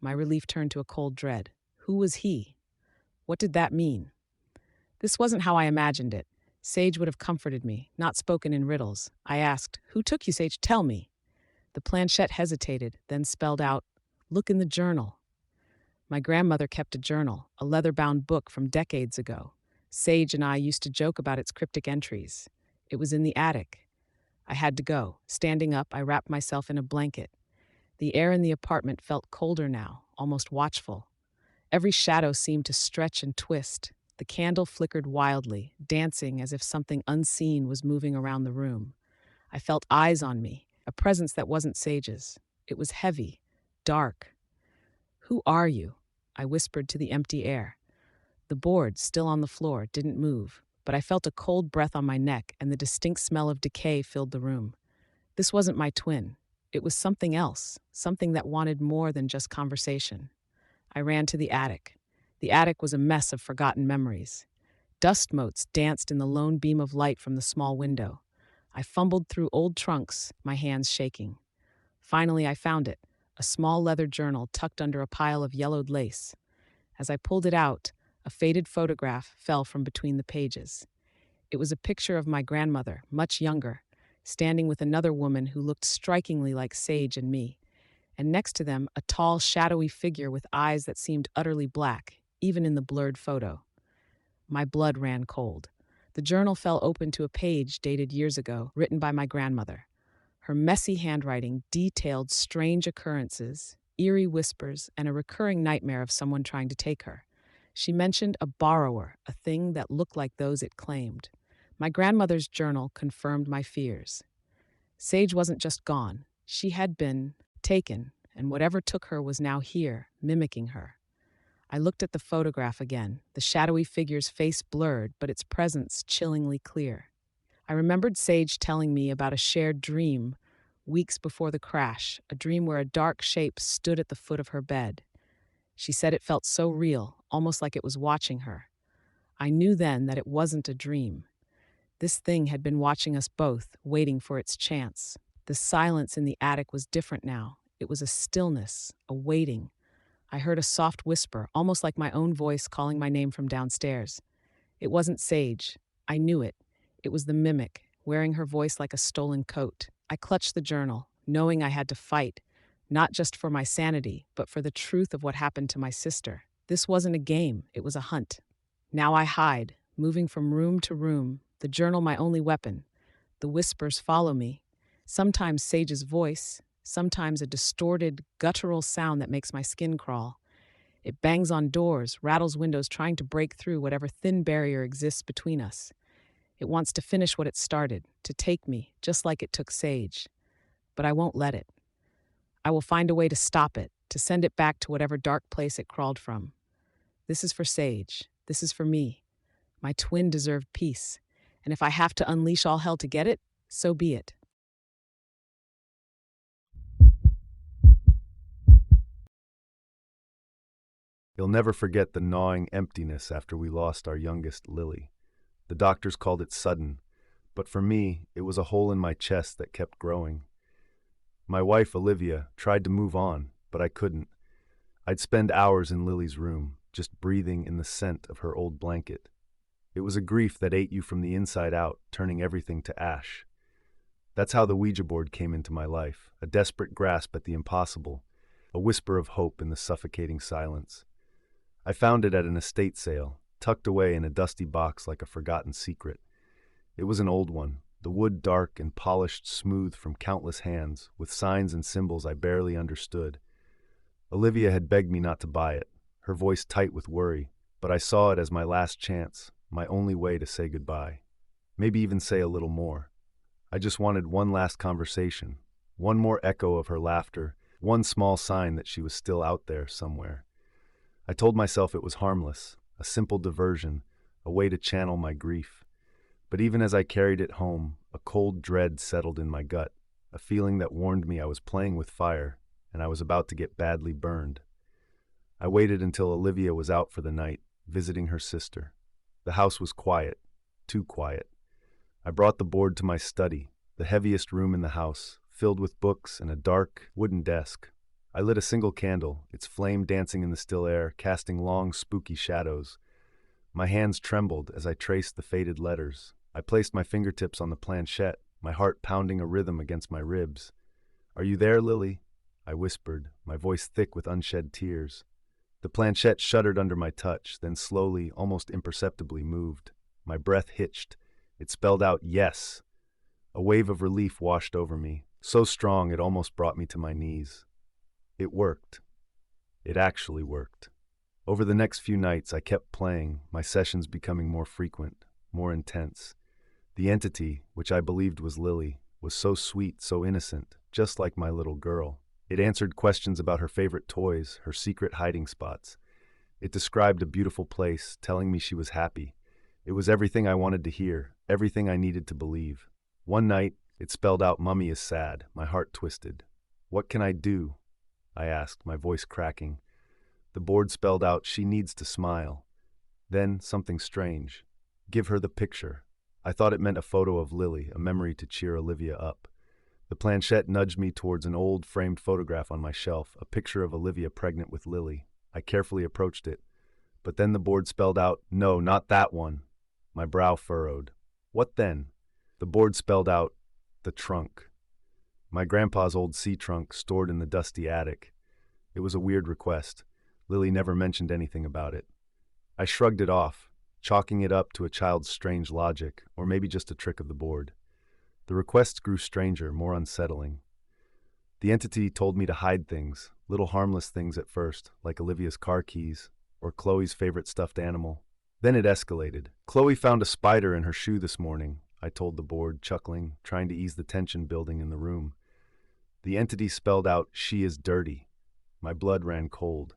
My relief turned to a cold dread. Who was he? What did that mean? This wasn't how I imagined it. Sage would have comforted me, not spoken in riddles. I asked, "Who took you, Sage? Tell me." The planchette hesitated, then spelled out, "Look in the journal." My grandmother kept a journal, a leather-bound book from decades ago. Sage and I used to joke about its cryptic entries. It was in the attic. I had to go. Standing up, I wrapped myself in a blanket. The air in the apartment felt colder now, almost watchful. Every shadow seemed to stretch and twist. The candle flickered wildly, dancing as if something unseen was moving around the room. I felt eyes on me, a presence that wasn't Sage's. It was heavy, dark. "Who are you?" I whispered to the empty air. The board, still on the floor, didn't move, but I felt a cold breath on my neck and the distinct smell of decay filled the room. This wasn't my twin. It was something else, something that wanted more than just conversation. I ran to the attic. The attic was a mess of forgotten memories. Dust motes danced in the lone beam of light from the small window. I fumbled through old trunks, my hands shaking. Finally, I found it, a small leather journal tucked under a pile of yellowed lace. As I pulled it out, a faded photograph fell from between the pages. It was a picture of my grandmother, much younger, standing with another woman who looked strikingly like Sage and me, and next to them, a tall, shadowy figure with eyes that seemed utterly black, even in the blurred photo. My blood ran cold. The journal fell open to a page dated years ago, written by my grandmother. Her messy handwriting detailed strange occurrences, eerie whispers, and a recurring nightmare of someone trying to take her. She mentioned a borrower, a thing that looked like those it claimed. My grandmother's journal confirmed my fears. Sage wasn't just gone. She had been taken, and whatever took her was now here, mimicking her. I looked at the photograph again, the shadowy figure's face blurred, but its presence chillingly clear. I remembered Sage telling me about a shared dream weeks before the crash, a dream where a dark shape stood at the foot of her bed. She said it felt so real, almost like it was watching her. I knew then that it wasn't a dream. This thing had been watching us both, waiting for its chance. The silence in the attic was different now. It was a stillness, a waiting. I heard a soft whisper, almost like my own voice calling my name from downstairs. It wasn't Sage. I knew it. It was the mimic, wearing her voice like a stolen coat. I clutched the journal, knowing I had to fight, not just for my sanity, but for the truth of what happened to my sister. This wasn't a game, it was a hunt. Now I hide, moving from room to room, the journal my only weapon. The whispers follow me. Sometimes Sage's voice, sometimes a distorted, guttural sound that makes my skin crawl. It bangs on doors, rattles windows, trying to break through whatever thin barrier exists between us. It wants to finish what it started, to take me, just like it took Sage. But I won't let it. I will find a way to stop it, to send it back to whatever dark place it crawled from. This is for Sage. This is for me. My twin deserved peace. And if I have to unleash all hell to get it, so be it. You'll never forget the gnawing emptiness after we lost our youngest, Lily. The doctors called it sudden, but for me, it was a hole in my chest that kept growing. My wife, Olivia, tried to move on, but I couldn't. I'd spend hours in Lily's room, just breathing in the scent of her old blanket. It was a grief that ate you from the inside out, turning everything to ash. That's how the Ouija board came into my life, a desperate grasp at the impossible, a whisper of hope in the suffocating silence. I found it at an estate sale, tucked away in a dusty box like a forgotten secret. It was an old one, the wood dark and polished smooth from countless hands, with signs and symbols I barely understood. Olivia had begged me not to buy it, her voice tight with worry, but I saw it as my last chance, my only way to say goodbye. Maybe even say a little more. I just wanted one last conversation, one more echo of her laughter, one small sign that she was still out there somewhere. I told myself it was harmless, a simple diversion, a way to channel my grief. But even as I carried it home, a cold dread settled in my gut, a feeling that warned me I was playing with fire and I was about to get badly burned. I waited until Olivia was out for the night, visiting her sister. The house was quiet, too quiet. I brought the board to my study, the heaviest room in the house, filled with books and a dark, wooden desk. I lit a single candle, its flame dancing in the still air, casting long, spooky shadows. My hands trembled as I traced the faded letters. I placed my fingertips on the planchette, my heart pounding a rhythm against my ribs. "Are you there, Lily?" I whispered, my voice thick with unshed tears. The planchette shuddered under my touch, then slowly, almost imperceptibly moved. My breath hitched. It spelled out yes. A wave of relief washed over me, so strong it almost brought me to my knees. It worked. It actually worked. Over the next few nights, I kept playing, my sessions becoming more frequent, more intense. The entity, which I believed was Lily, was so sweet, so innocent, just like my little girl. It answered questions about her favorite toys, her secret hiding spots. It described a beautiful place, telling me she was happy. It was everything I wanted to hear, everything I needed to believe. One night, it spelled out, "Mummy is sad." My heart twisted. "What can I do?" I asked, my voice cracking. The board spelled out, "She needs to smile." Then, something strange. "Give her the picture." I thought it meant a photo of Lily, a memory to cheer Olivia up. The planchette nudged me towards an old, framed photograph on my shelf, a picture of Olivia pregnant with Lily. I carefully approached it. But then the board spelled out, "No, not that one." My brow furrowed. What then? The board spelled out, "The trunk." My grandpa's old sea trunk stored in the dusty attic. It was a weird request. Lily never mentioned anything about it. I shrugged it off, chalking it up to a child's strange logic, or maybe just a trick of the board. The requests grew stranger, more unsettling. The entity told me to hide things, little harmless things at first, like Olivia's car keys, or Chloe's favorite stuffed animal. Then it escalated. "Chloe found a spider in her shoe this morning," I told the board, chuckling, trying to ease the tension building in the room. The entity spelled out, "She is dirty." My blood ran cold.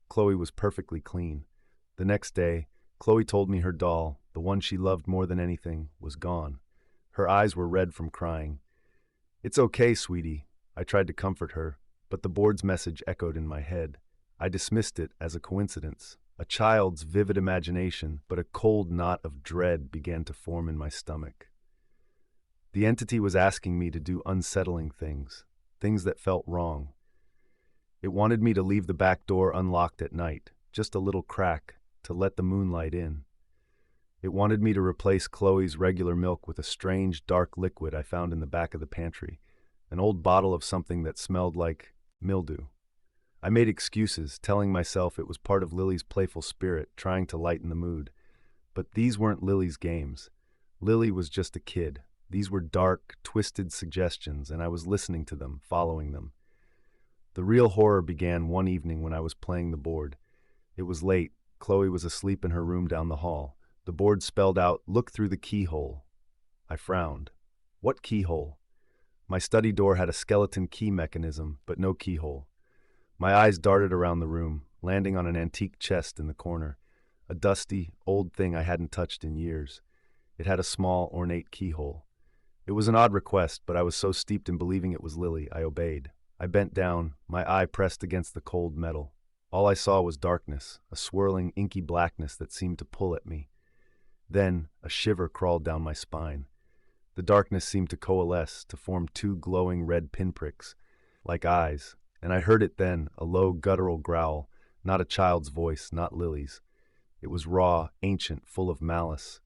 Chloe was perfectly clean. The next day, Chloe told me her doll, the one she loved more than anything, was gone. Her eyes were red from crying. "It's okay, sweetie." I tried to comfort her, but the board's message echoed in my head. I dismissed it as a coincidence, a child's vivid imagination, but a cold knot of dread began to form in my stomach. The entity was asking me to do unsettling things, things that felt wrong. It wanted me to leave the back door unlocked at night, just a little crack, to let the moonlight in. It wanted me to replace Chloe's regular milk with a strange, dark liquid I found in the back of the pantry, an old bottle of something that smelled like mildew. I made excuses, telling myself it was part of Lily's playful spirit, trying to lighten the mood. But these weren't Lily's games. Lily was just a kid. These were dark, twisted suggestions, and I was listening to them, following them. The real horror began one evening when I was playing the board. It was late. Chloe was asleep in her room down the hall. The board spelled out, "Look through the keyhole." I frowned. What keyhole? My study door had a skeleton key mechanism, but no keyhole. My eyes darted around the room, landing on an antique chest in the corner, a dusty, old thing I hadn't touched in years. It had a small, ornate keyhole. It was an odd request, but I was so steeped in believing it was Lily, I obeyed. I bent down, my eye pressed against the cold metal. All I saw was darkness, a swirling, inky blackness that seemed to pull at me. Then, a shiver crawled down my spine. The darkness seemed to coalesce, to form two glowing red pinpricks, like eyes, and I heard it then, a low, guttural growl, not a child's voice, not Lily's. It was raw, ancient, full of malice.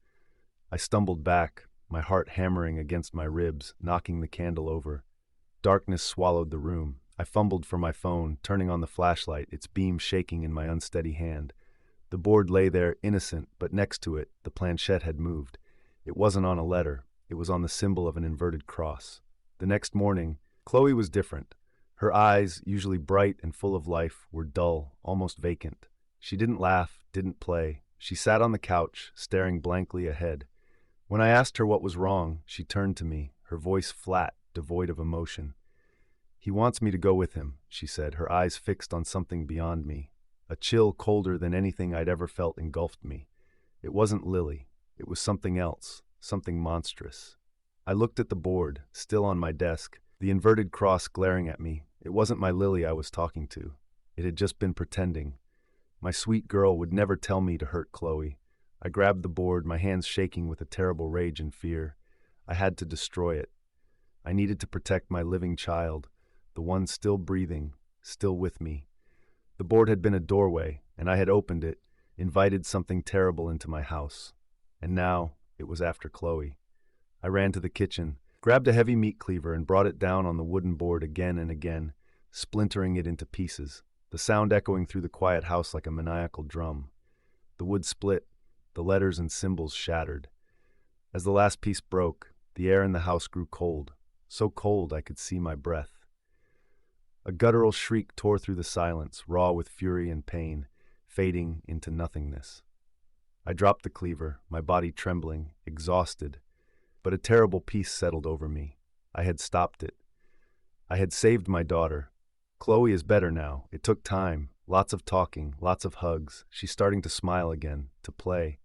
I stumbled back, my heart hammering against my ribs, knocking the candle over. Darkness swallowed the room. I fumbled for my phone, turning on the flashlight, its beam shaking in my unsteady hand. The board lay there, innocent, but next to it, the planchette had moved. It wasn't on a letter. It was on the symbol of an inverted cross. The next morning, Chloe was different. Her eyes, usually bright and full of life, were dull, almost vacant. She didn't laugh, didn't play. She sat on the couch, staring blankly ahead. When I asked her what was wrong, she turned to me, her voice flat, devoid of emotion. "He wants me to go with him," she said, her eyes fixed on something beyond me. A chill colder than anything I'd ever felt engulfed me. It wasn't Lily. It was something else, something monstrous. I looked at the board, still on my desk, the inverted cross glaring at me. It wasn't my Lily I was talking to. It had just been pretending. My sweet girl would never tell me to hurt Chloe. I grabbed the board, my hands shaking with a terrible rage and fear. I had to destroy it. I needed to protect my living child, the one still breathing, still with me. The board had been a doorway, and I had opened it, invited something terrible into my house. And now it was after Chloe. I ran to the kitchen, grabbed a heavy meat cleaver and brought it down on the wooden board again and again, splintering it into pieces, the sound echoing through the quiet house like a maniacal drum. The wood split, the letters and symbols shattered. As the last piece broke, The air in the house grew cold, so cold I could see my breath. A guttural shriek tore through the silence, raw with fury and pain, fading into nothingness. I dropped the cleaver, my body trembling, exhausted, but a terrible peace settled over me. I had stopped it. I had saved my daughter. Chloe is better now. It took time, lots of talking, lots of hugs. She's starting to smile again, to play.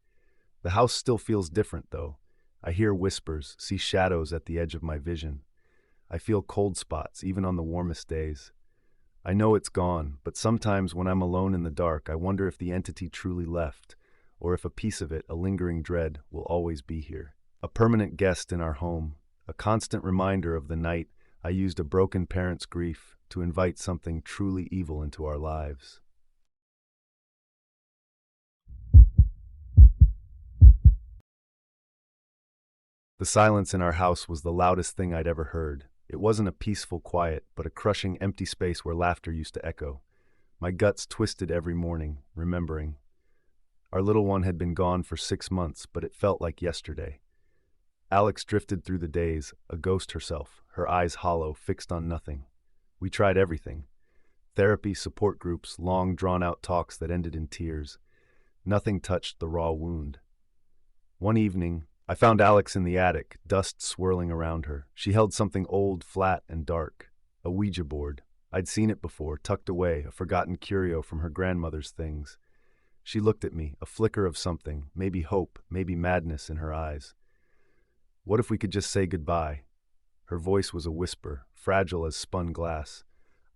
The house still feels different, though. I hear whispers, see shadows at the edge of my vision. I feel cold spots, even on the warmest days. I know it's gone, but sometimes when I'm alone in the dark, I wonder if the entity truly left, or if a piece of it, a lingering dread, will always be here. A permanent guest in our home, a constant reminder of the night I used a broken parent's grief to invite something truly evil into our lives. The silence in our house was the loudest thing I'd ever heard. It wasn't a peaceful quiet, but a crushing empty space where laughter used to echo. My guts twisted every morning, remembering. Our little one had been gone for 6 months, but it felt like yesterday. Alex drifted through the days, a ghost herself, her eyes hollow, fixed on nothing. We tried everything. Therapy, support groups, long drawn-out talks that ended in tears. Nothing touched the raw wound. One evening, I found Alex in the attic, dust swirling around her. She held something old, flat, and dark. A Ouija board. I'd seen it before, tucked away, a forgotten curio from her grandmother's things. She looked at me, a flicker of something, maybe hope, maybe madness in her eyes. What if we could just say goodbye? Her voice was a whisper, fragile as spun glass.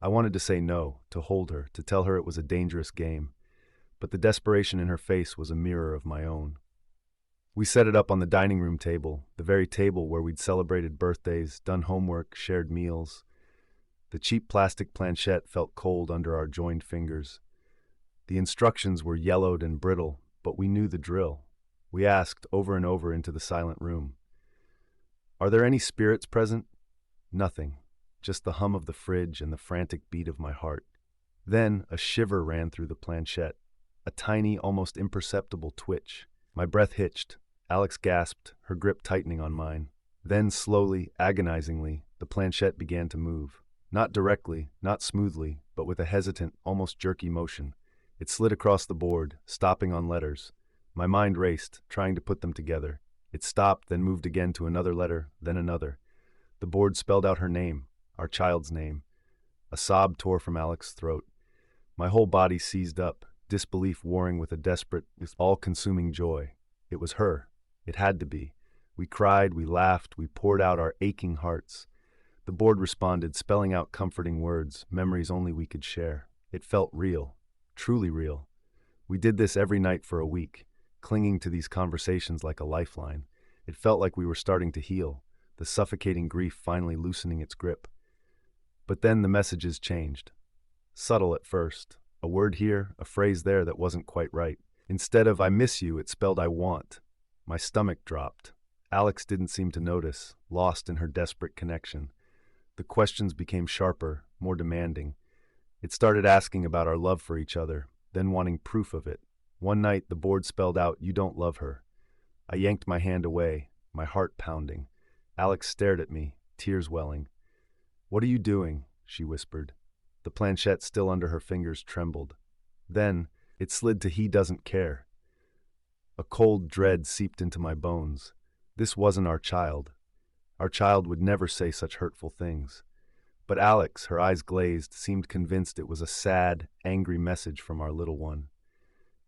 I wanted to say no, to hold her, to tell her it was a dangerous game. But the desperation in her face was a mirror of my own. We set it up on the dining room table, the very table where we'd celebrated birthdays, done homework, shared meals. The cheap plastic planchette felt cold under our joined fingers. The instructions were yellowed and brittle, but we knew the drill. We asked over and over into the silent room, "Are there any spirits present?" Nothing, just the hum of the fridge and the frantic beat of my heart. Then a shiver ran through the planchette, a tiny, almost imperceptible twitch. My breath hitched. Alex gasped, her grip tightening on mine. Then slowly, agonizingly, the planchette began to move. Not directly, not smoothly, but with a hesitant, almost jerky motion. It slid across the board, stopping on letters. My mind raced, trying to put them together. It stopped, then moved again to another letter, then another. The board spelled out her name, our child's name. A sob tore from Alex's throat. My whole body seized up, disbelief warring with a desperate, all-consuming joy. It was her. It had to be. We cried, we laughed, we poured out our aching hearts. The board responded, spelling out comforting words, memories only we could share. It felt real, truly real. We did this every night for a week, clinging to these conversations like a lifeline. It felt like we were starting to heal, the suffocating grief finally loosening its grip. But then the messages changed. Subtle at first, a word here, a phrase there that wasn't quite right. Instead of "I miss you," it spelled "I want." My stomach dropped. Alex didn't seem to notice, lost in her desperate connection. The questions became sharper, more demanding. It started asking about our love for each other, then wanting proof of it. One night, the board spelled out, "You don't love her." I yanked my hand away, my heart pounding. Alex stared at me, tears welling. "What are you doing?" she whispered. The planchette still under her fingers trembled. Then, it slid to "He doesn't care." A cold dread seeped into my bones. This wasn't our child. Our child would never say such hurtful things. But Alex, her eyes glazed, seemed convinced it was a sad, angry message from our little one.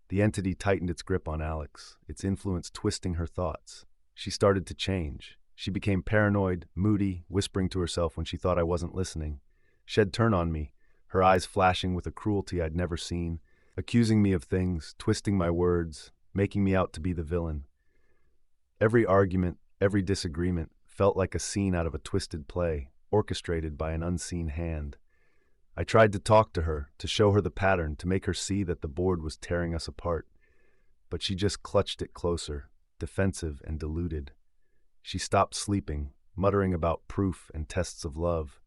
The entity tightened its grip on Alex, its influence twisting her thoughts. She started to change. She became paranoid, moody, whispering to herself when she thought I wasn't listening. She'd turn on me, her eyes flashing with a cruelty I'd never seen, accusing me of things, twisting my words, making me out to be the villain. Every argument, every disagreement felt like a scene out of a twisted play, orchestrated by an unseen hand. I tried to talk to her, to show her the pattern, to make her see that the board was tearing us apart. But she just clutched it closer, defensive and deluded. She stopped sleeping, muttering about proof and tests of love.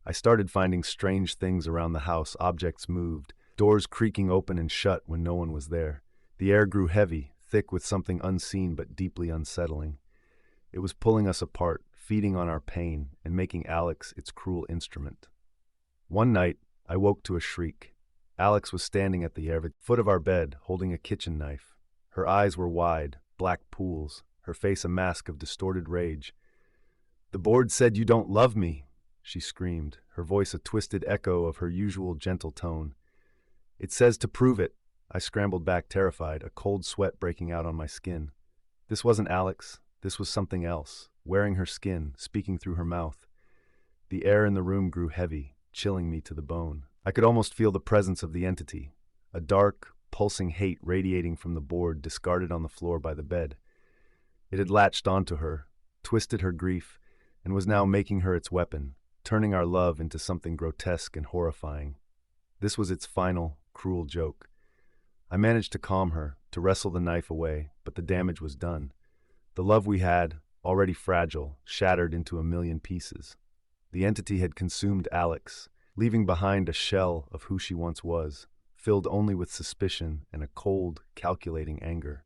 I started finding strange things around the house. Objects moved, doors creaking open and shut when no one was there. The air grew heavy, thick with something unseen but deeply unsettling. It was pulling us apart, feeding on our pain, and making Alex its cruel instrument. One night, I woke to a shriek. Alex was standing at the foot of our bed, holding a kitchen knife. Her eyes were wide, black pools, her face a mask of distorted rage. "The board said you don't love me," she screamed, her voice a twisted echo of her usual gentle tone. "It says to prove it." I scrambled back terrified, a cold sweat breaking out on my skin. This wasn't Alex. This was something else, wearing her skin, speaking through her mouth. The air in the room grew heavy, chilling me to the bone. I could almost feel the presence of the entity, a dark, pulsing hate radiating from the board discarded on the floor by the bed. It had latched onto her, twisted her grief, and was now making her its weapon, turning our love into something grotesque and horrifying. This was its final, cruel joke. I managed to calm her, to wrestle the knife away, but the damage was done. The love we had, already fragile, shattered into a million pieces. The entity had consumed Alex, leaving behind a shell of who she once was, filled only with suspicion and a cold, calculating anger.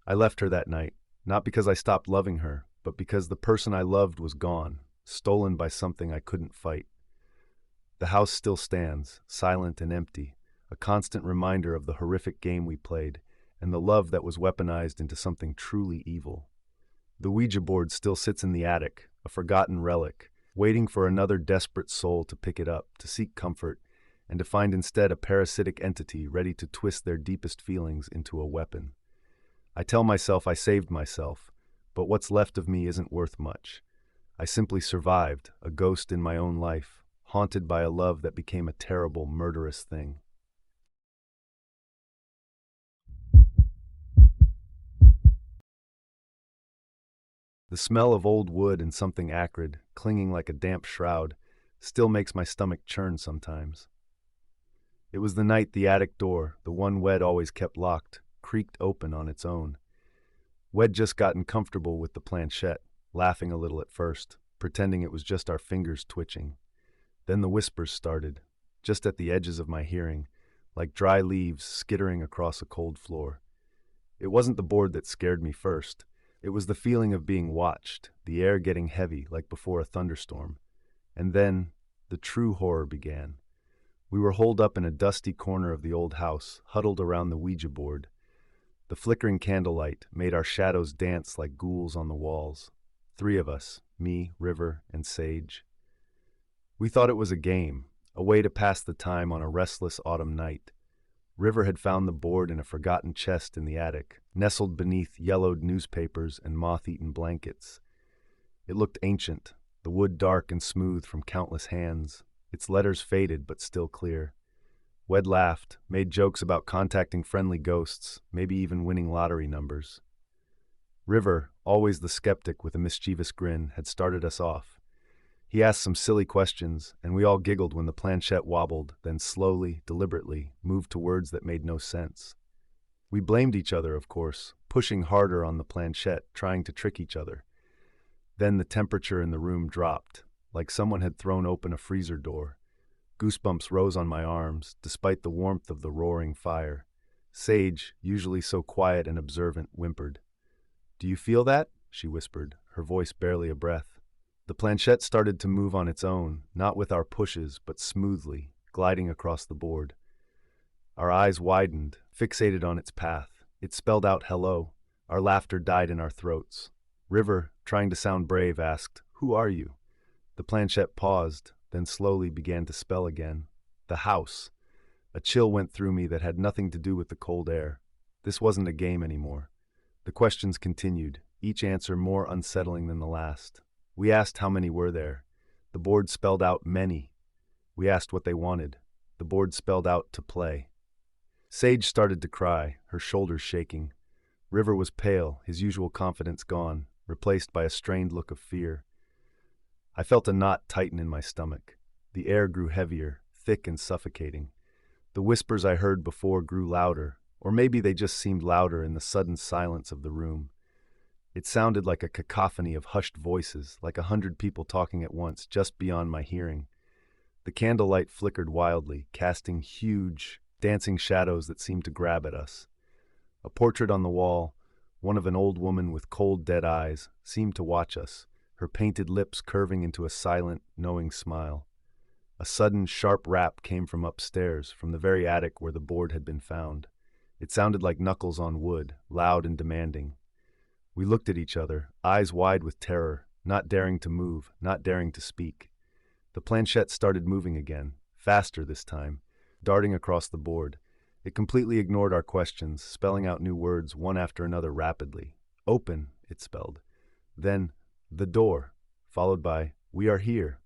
I left her that night, not because I stopped loving her, but because the person I loved was gone, stolen by something I couldn't fight. The house still stands, silent and empty, a constant reminder of the horrific game we played, and the love that was weaponized into something truly evil. The Ouija board still sits in the attic, a forgotten relic, waiting for another desperate soul to pick it up, to seek comfort, and to find instead a parasitic entity ready to twist their deepest feelings into a weapon. I tell myself I saved myself, but what's left of me isn't worth much. I simply survived, a ghost in my own life, haunted by a love that became a terrible, murderous thing. The smell of old wood and something acrid, clinging like a damp shroud, still makes my stomach churn sometimes. It was the night the attic door, the one Wed always kept locked, creaked open on its own. Wed just gotten comfortable with the planchette, laughing a little at first, pretending it was just our fingers twitching. Then the whispers started, just at the edges of my hearing, like dry leaves skittering across a cold floor. It wasn't the board that scared me first. It was the feeling of being watched, the air getting heavy like before a thunderstorm. And then, the true horror began. We were holed up in a dusty corner of the old house, huddled around the Ouija board. The flickering candlelight made our shadows dance like ghouls on the walls. 3 of us, me, River, and Sage. We thought it was a game, a way to pass the time on a restless autumn night. River had found the board in a forgotten chest in the attic, nestled beneath yellowed newspapers and moth-eaten blankets. It looked ancient, the wood dark and smooth from countless hands, its letters faded but still clear. Wed laughed, made jokes about contacting friendly ghosts, maybe even winning lottery numbers. River, always the skeptic with a mischievous grin, had started us off. He asked some silly questions, and we all giggled when the planchette wobbled, then slowly, deliberately, moved to words that made no sense. We blamed each other, of course, pushing harder on the planchette, trying to trick each other. Then the temperature in the room dropped, like someone had thrown open a freezer door. Goosebumps rose on my arms, despite the warmth of the roaring fire. Sage, usually so quiet and observant, whimpered. "Do you feel that?" she whispered, her voice barely a breath. The planchette started to move on its own, not with our pushes, but smoothly, gliding across the board. Our eyes widened, fixated on its path. It spelled out hello. Our laughter died in our throats. River, trying to sound brave, asked, "Who are you?" The planchette paused, then slowly began to spell again. The house. A chill went through me that had nothing to do with the cold air. This wasn't a game anymore. The questions continued, each answer more unsettling than the last. We asked how many were there. The board spelled out many. We asked what they wanted. The board spelled out to play. Sage started to cry, her shoulders shaking. River was pale, his usual confidence gone, replaced by a strained look of fear. I felt a knot tighten in my stomach. The air grew heavier, thick and suffocating. The whispers I heard before grew louder, or maybe they just seemed louder in the sudden silence of the room. It sounded like a cacophony of hushed voices, like 100 people talking at once, just beyond my hearing. The candlelight flickered wildly, casting huge, dancing shadows that seemed to grab at us. A portrait on the wall, one of an old woman with cold, dead eyes, seemed to watch us, her painted lips curving into a silent, knowing smile. A sudden, sharp rap came from upstairs, from the very attic where the board had been found. It sounded like knuckles on wood, loud and demanding. We looked at each other, eyes wide with terror, not daring to move, not daring to speak. The planchette started moving again, faster this time, darting across the board. It completely ignored our questions, spelling out new words one after another rapidly. Open, it spelled. Then, the door, followed by, we are here.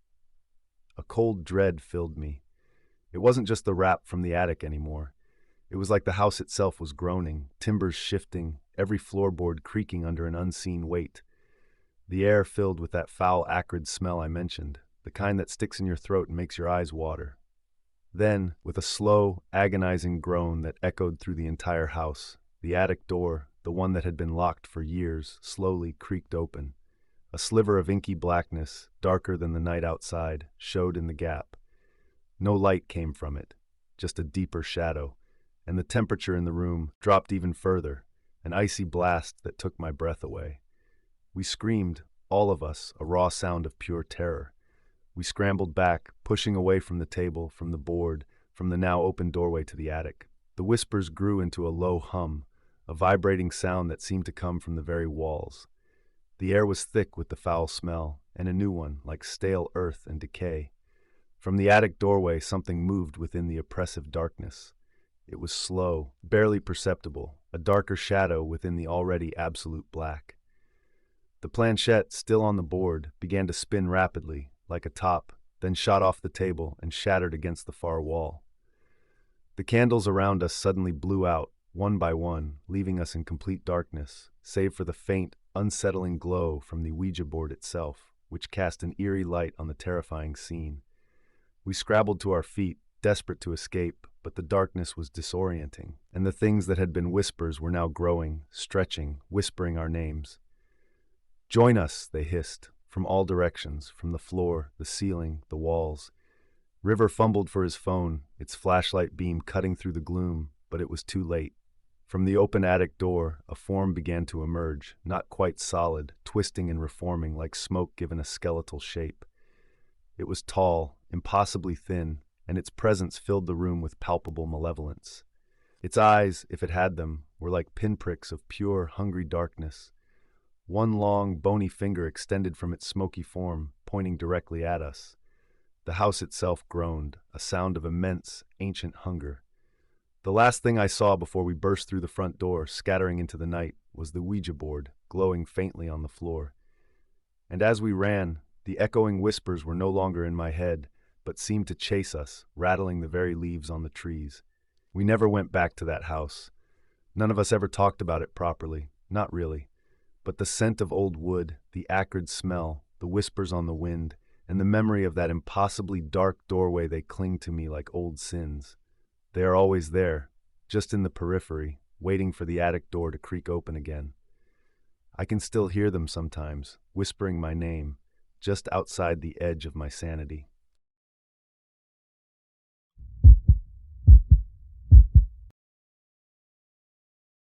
A cold dread filled me. It wasn't just the rap from the attic anymore. It was like the house itself was groaning, timbers shifting, every floorboard creaking under an unseen weight. The air filled with that foul, acrid smell I mentioned, the kind that sticks in your throat and makes your eyes water. Then, with a slow, agonizing groan that echoed through the entire house, the attic door, the one that had been locked for years, slowly creaked open. A sliver of inky blackness, darker than the night outside, showed in the gap. No light came from it, just a deeper shadow, and the temperature in the room dropped even further, an icy blast that took my breath away. We screamed, all of us, a raw sound of pure terror. We scrambled back, pushing away from the table, from the board, from the now open doorway to the attic. The whispers grew into a low hum, a vibrating sound that seemed to come from the very walls. The air was thick with the foul smell, and a new one, like stale earth and decay. From the attic doorway, something moved within the oppressive darkness. It was slow, barely perceptible, a darker shadow within the already absolute black. The planchette, still on the board, began to spin rapidly, like a top, then shot off the table and shattered against the far wall. The candles around us suddenly blew out, one by one, leaving us in complete darkness, save for the faint, unsettling glow from the Ouija board itself, which cast an eerie light on the terrifying scene. We scrabbled to our feet, desperate to escape, but the darkness was disorienting, and the things that had been whispers were now growing, stretching, whispering our names. "Join us," they hissed, from all directions, from the floor, the ceiling, the walls. River fumbled for his phone, its flashlight beam cutting through the gloom, but it was too late. From the open attic door, a form began to emerge, not quite solid, twisting and reforming like smoke given a skeletal shape. It was tall, impossibly thin, and its presence filled the room with palpable malevolence. Its eyes, if it had them, were like pinpricks of pure, hungry darkness. One long, bony finger extended from its smoky form, pointing directly at us. The house itself groaned, a sound of immense, ancient hunger. The last thing I saw before we burst through the front door, scattering into the night, was the Ouija board, glowing faintly on the floor. And as we ran, the echoing whispers were no longer in my head, but seemed to chase us, rattling the very leaves on the trees. We never went back to that house. None of us ever talked about it properly, not really. But the scent of old wood, the acrid smell, the whispers on the wind, and the memory of that impossibly dark doorway, they cling to me like old sins. They are always there, just in the periphery, waiting for the attic door to creak open again. I can still hear them sometimes, whispering my name, just outside the edge of my sanity.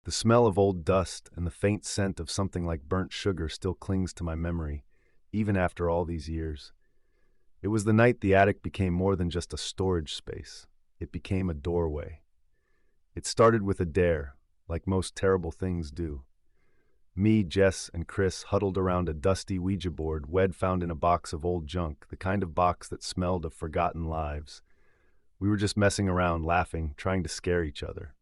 The smell of old dust and the faint scent of something like burnt sugar still clings to my memory, even after all these years. It was the night the attic became more than just a storage space. It became a doorway. It started with a dare, like most terrible things do. Me, Jess, and Chris huddled around a dusty Ouija board Wed found in a box of old junk, the kind of box that smelled of forgotten lives. We were just messing around, laughing, trying to scare each other.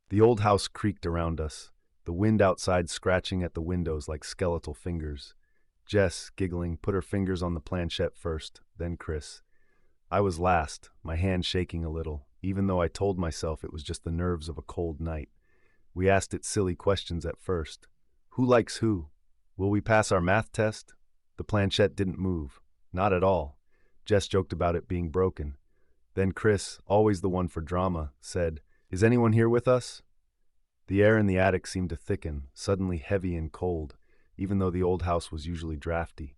The old house creaked around us, the wind outside scratching at the windows like skeletal fingers. Jess, giggling, put her fingers on the planchette first, then Chris. I was last, my hand shaking a little, even though I told myself it was just the nerves of a cold night. We asked it silly questions at first. Who likes who? Will we pass our math test? The planchette didn't move. Not at all. Jess joked about it being broken. Then Chris, always the one for drama, said, "Is anyone here with us?" The air in the attic seemed to thicken, suddenly heavy and cold, even though the old house was usually drafty.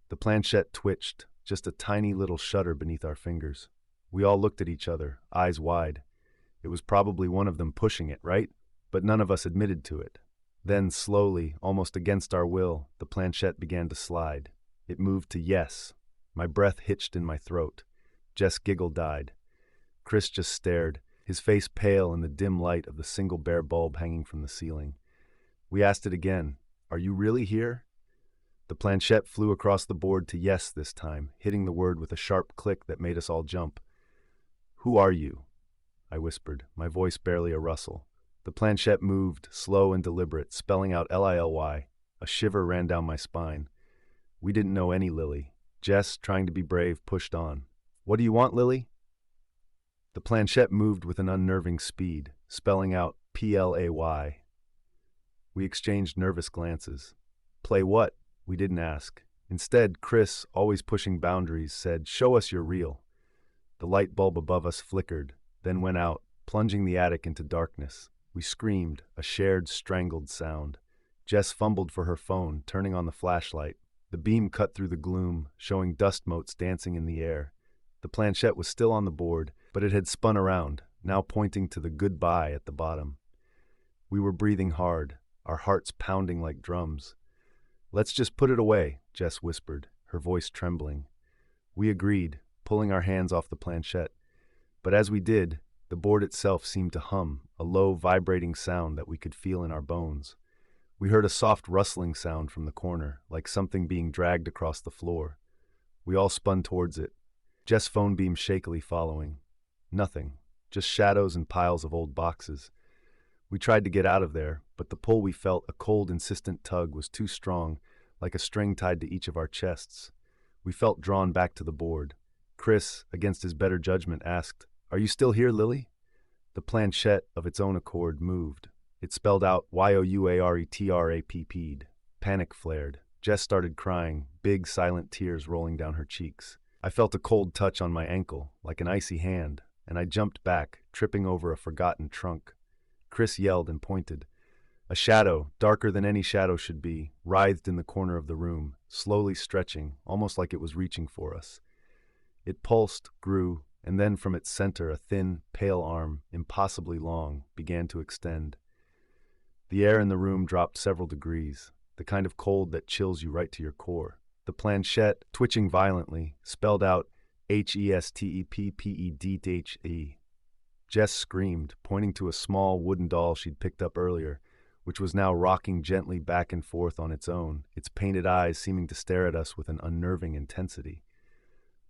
The planchette twitched, just a tiny little shudder beneath our fingers. We all looked at each other, eyes wide. It was probably one of them pushing it, right? But none of us admitted to it. Then, slowly, almost against our will, the planchette began to slide. It moved to yes. My breath hitched in my throat. Jess' giggle died. Chris just stared, his face pale in the dim light of the single bare bulb hanging from the ceiling. We asked it again, "Are you really here?" The planchette flew across the board to yes this time, hitting the word with a sharp click that made us all jump. "Who are you?" I whispered, my voice barely a rustle. The planchette moved, slow and deliberate, spelling out Lily. A shiver ran down my spine. We didn't know any Lily. Jess, trying to be brave, pushed on. "What do you want, Lily?" The planchette moved with an unnerving speed, spelling out Play. We exchanged nervous glances. "Play what?" We didn't ask. Instead, Chris, always pushing boundaries, said, "Show us you're real." The light bulb above us flickered, then went out, plunging the attic into darkness. We screamed, a shared, strangled sound. Jess fumbled for her phone, turning on the flashlight. The beam cut through the gloom, showing dust motes dancing in the air. The planchette was still on the board, but it had spun around, now pointing to the goodbye at the bottom. We were breathing hard, our hearts pounding like drums. "Let's just put it away," Jess whispered, her voice trembling. We agreed, pulling our hands off the planchette. But as we did, the board itself seemed to hum, a low, vibrating sound that we could feel in our bones. We heard a soft rustling sound from the corner, like something being dragged across the floor. We all spun towards it, Jess' phone beam shakily following. Nothing, just shadows and piles of old boxes. We tried to get out of there, but the pull we felt, a cold, insistent tug, was too strong, like a string tied to each of our chests. We felt drawn back to the board. Chris, against his better judgment, asked, "Are you still here, Lily?" The planchette, of its own accord, moved. It spelled out Youaretrapped. Panic flared. Jess started crying, big, silent tears rolling down her cheeks. I felt a cold touch on my ankle, like an icy hand, and I jumped back, tripping over a forgotten trunk. Chris yelled and pointed. A shadow, darker than any shadow should be, writhed in the corner of the room, slowly stretching, almost like it was reaching for us. It pulsed, grew, and then from its center a thin, pale arm, impossibly long, began to extend. The air in the room dropped several degrees, the kind of cold that chills you right to your core. The planchette, twitching violently, spelled out Hesteppedhe. Jess screamed, pointing to a small wooden doll she'd picked up earlier, which was now rocking gently back and forth on its own, its painted eyes seeming to stare at us with an unnerving intensity.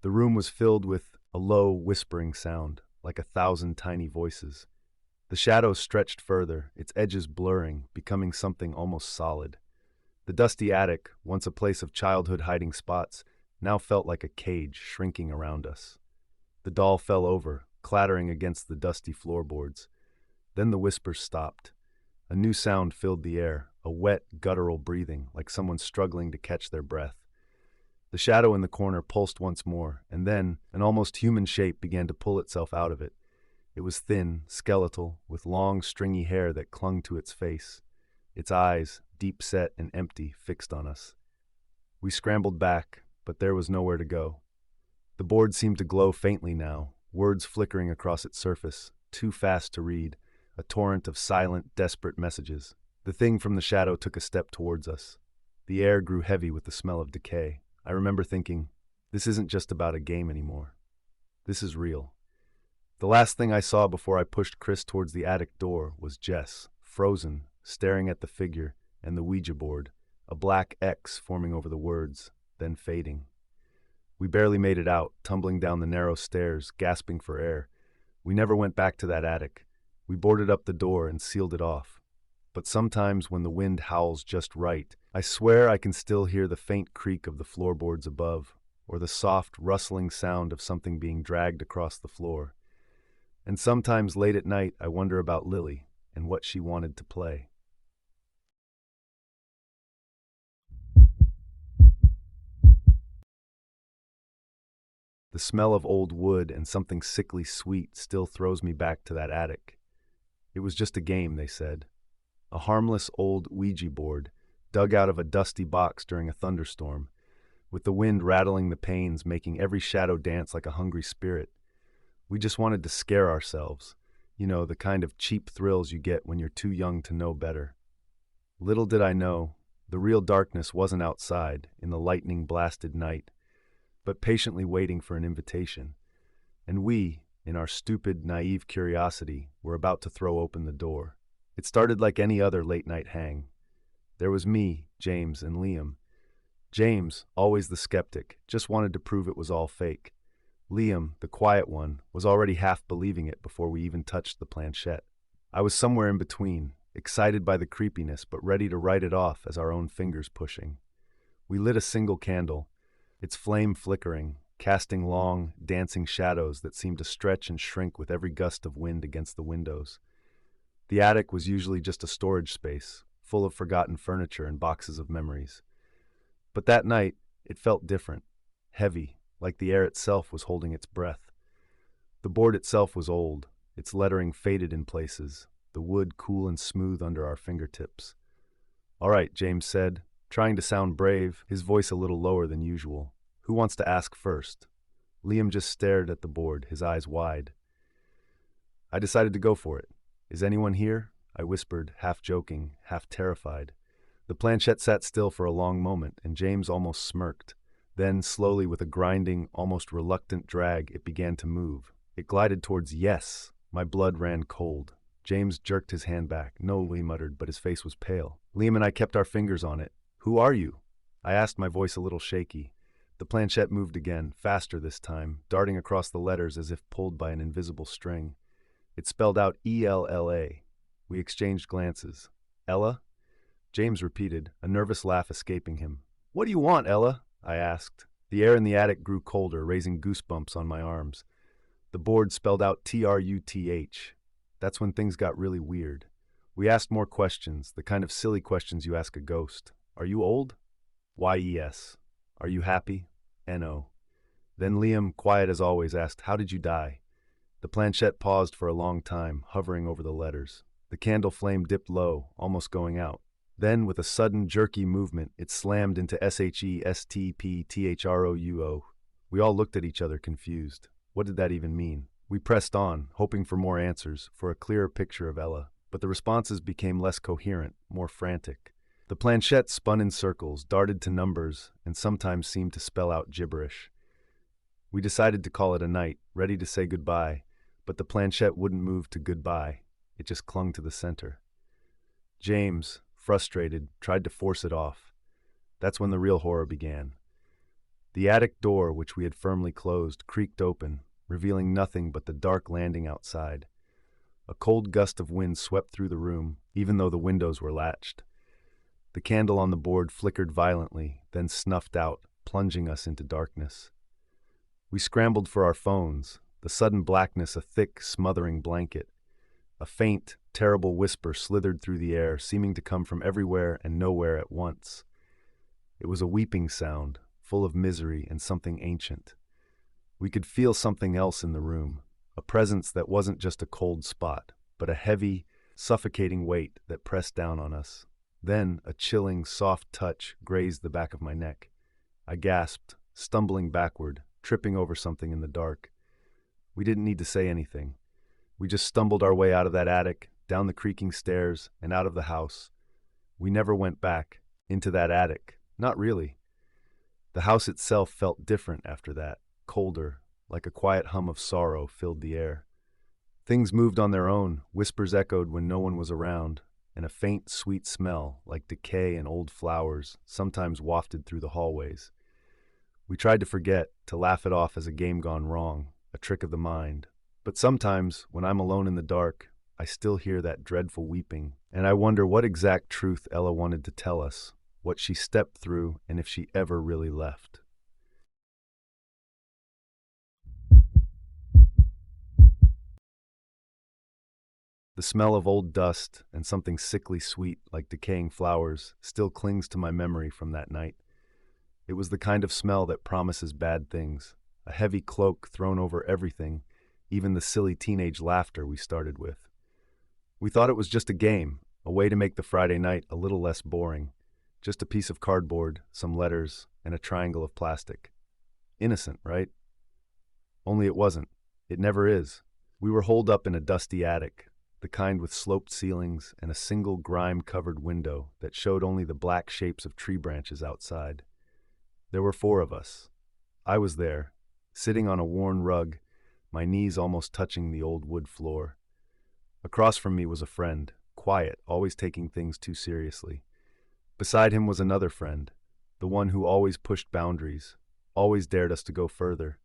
The room was filled with a low, whispering sound, like 1,000 tiny voices. The shadows stretched further, its edges blurring, becoming something almost solid. The dusty attic, once a place of childhood hiding spots, now felt like a cage shrinking around us. The doll fell over, clattering against the dusty floorboards. Then the whispers stopped. A new sound filled the air, a wet, guttural breathing, like someone struggling to catch their breath. The shadow in the corner pulsed once more, and then an almost human shape began to pull itself out of it. It was thin, skeletal, with long, stringy hair that clung to its face. Its eyes, deep-set and empty, fixed on us. We scrambled back, but there was nowhere to go. The board seemed to glow faintly now, words flickering across its surface, too fast to read, a torrent of silent, desperate messages. The thing from the shadow took a step towards us. The air grew heavy with the smell of decay. I remember thinking, this isn't just about a game anymore. This is real. The last thing I saw before I pushed Chris towards the attic door was Jess, frozen, staring at the figure and the Ouija board, a black X forming over the words, then fading. We barely made it out, tumbling down the narrow stairs, gasping for air. We never went back to that attic. We boarded up the door and sealed it off. But sometimes when the wind howls just right, I swear I can still hear the faint creak of the floorboards above, or the soft, rustling sound of something being dragged across the floor. And sometimes late at night I wonder about Lily and what she wanted to play. The smell of old wood and something sickly sweet still throws me back to that attic. It was just a game, they said. A harmless old Ouija board, dug out of a dusty box during a thunderstorm, with the wind rattling the panes, making every shadow dance like a hungry spirit. We just wanted to scare ourselves. You know, the kind of cheap thrills you get when you're too young to know better. Little did I know, the real darkness wasn't outside, in the lightning-blasted night, but patiently waiting for an invitation. And we, in our stupid, naive curiosity, were about to throw open the door. It started like any other late-night hang. There was me, James, and Liam. James, always the skeptic, just wanted to prove it was all fake. Liam, the quiet one, was already half believing it before we even touched the planchette. I was somewhere in between, excited by the creepiness but ready to write it off as our own fingers pushing. We lit a single candle, its flame flickering, casting long, dancing shadows that seemed to stretch and shrink with every gust of wind against the windows. The attic was usually just a storage space, full of forgotten furniture and boxes of memories. But that night, it felt different, heavy, like the air itself was holding its breath. The board itself was old, its lettering faded in places, the wood cool and smooth under our fingertips. "All right," James said, trying to sound brave, his voice a little lower than usual. "Who wants to ask first?" Liam just stared at the board, his eyes wide. I decided to go for it. "Is anyone here?" I whispered, half joking, half terrified. The planchette sat still for a long moment, and James almost smirked. Then, slowly, with a grinding, almost reluctant drag, it began to move. It glided towards yes. My blood ran cold. James jerked his hand back. "No," he muttered, but his face was pale. Liam and I kept our fingers on it. "Who are you?" I asked, my voice a little shaky. The planchette moved again, faster this time, darting across the letters as if pulled by an invisible string. It spelled out ELLA. We exchanged glances. "Ella?" James repeated, a nervous laugh escaping him. "What do you want, Ella?" I asked. The air in the attic grew colder, raising goosebumps on my arms. The board spelled out TRUTH. That's when things got really weird. We asked more questions, the kind of silly questions you ask a ghost. "Are you old?" YES. "Are you happy?" NO. Then Liam, quiet as always, asked, "How did you die?" The planchette paused for a long time, hovering over the letters. The candle flame dipped low, almost going out. Then, with a sudden, jerky movement, it slammed into SHESTPTHROUO. We all looked at each other, confused. What did that even mean? We pressed on, hoping for more answers, for a clearer picture of Ella. But the responses became less coherent, more frantic. The planchette spun in circles, darted to numbers, and sometimes seemed to spell out gibberish. We decided to call it a night, ready to say goodbye, but the planchette wouldn't move to goodbye. It just clung to the center. James, frustrated, tried to force it off. That's when the real horror began. The attic door, which we had firmly closed, creaked open, revealing nothing but the dark landing outside. A cold gust of wind swept through the room, even though the windows were latched. The candle on the board flickered violently, then snuffed out, plunging us into darkness. We scrambled for our phones, the sudden blackness a thick, smothering blanket. A faint, terrible whisper slithered through the air, seeming to come from everywhere and nowhere at once. It was a weeping sound, full of misery and something ancient. We could feel something else in the room, a presence that wasn't just a cold spot, but a heavy, suffocating weight that pressed down on us. Then a chilling, soft touch grazed the back of my neck. I gasped, stumbling backward, tripping over something in the dark. We didn't need to say anything. We just stumbled our way out of that attic, down the creaking stairs, and out of the house. We never went back, into that attic. Not really. The house itself felt different after that, colder, like a quiet hum of sorrow filled the air. Things moved on their own, whispers echoed when no one was around, and a faint, sweet smell, like decay and old flowers, sometimes wafted through the hallways. We tried to forget, to laugh it off as a game gone wrong, a trick of the mind. But sometimes, when I'm alone in the dark, I still hear that dreadful weeping, and I wonder what exact truth Ella wanted to tell us, what she stepped through, and if she ever really left. The smell of old dust and something sickly sweet like decaying flowers still clings to my memory from that night. It was the kind of smell that promises bad things, a heavy cloak thrown over everything, even the silly teenage laughter we started with. We thought it was just a game, a way to make the Friday night a little less boring. Just a piece of cardboard, some letters, and a triangle of plastic. Innocent, right? Only it wasn't. It never is. We were holed up in a dusty attic. the kind with sloped ceilings and a single grime-covered window that showed only the black shapes of tree branches outside. There were 4 of us. I was there, sitting on a worn rug, my knees almost touching the old wood floor. Across from me was a friend, quiet, always taking things too seriously. Beside him was another friend, the one who always pushed boundaries, always dared us to go further.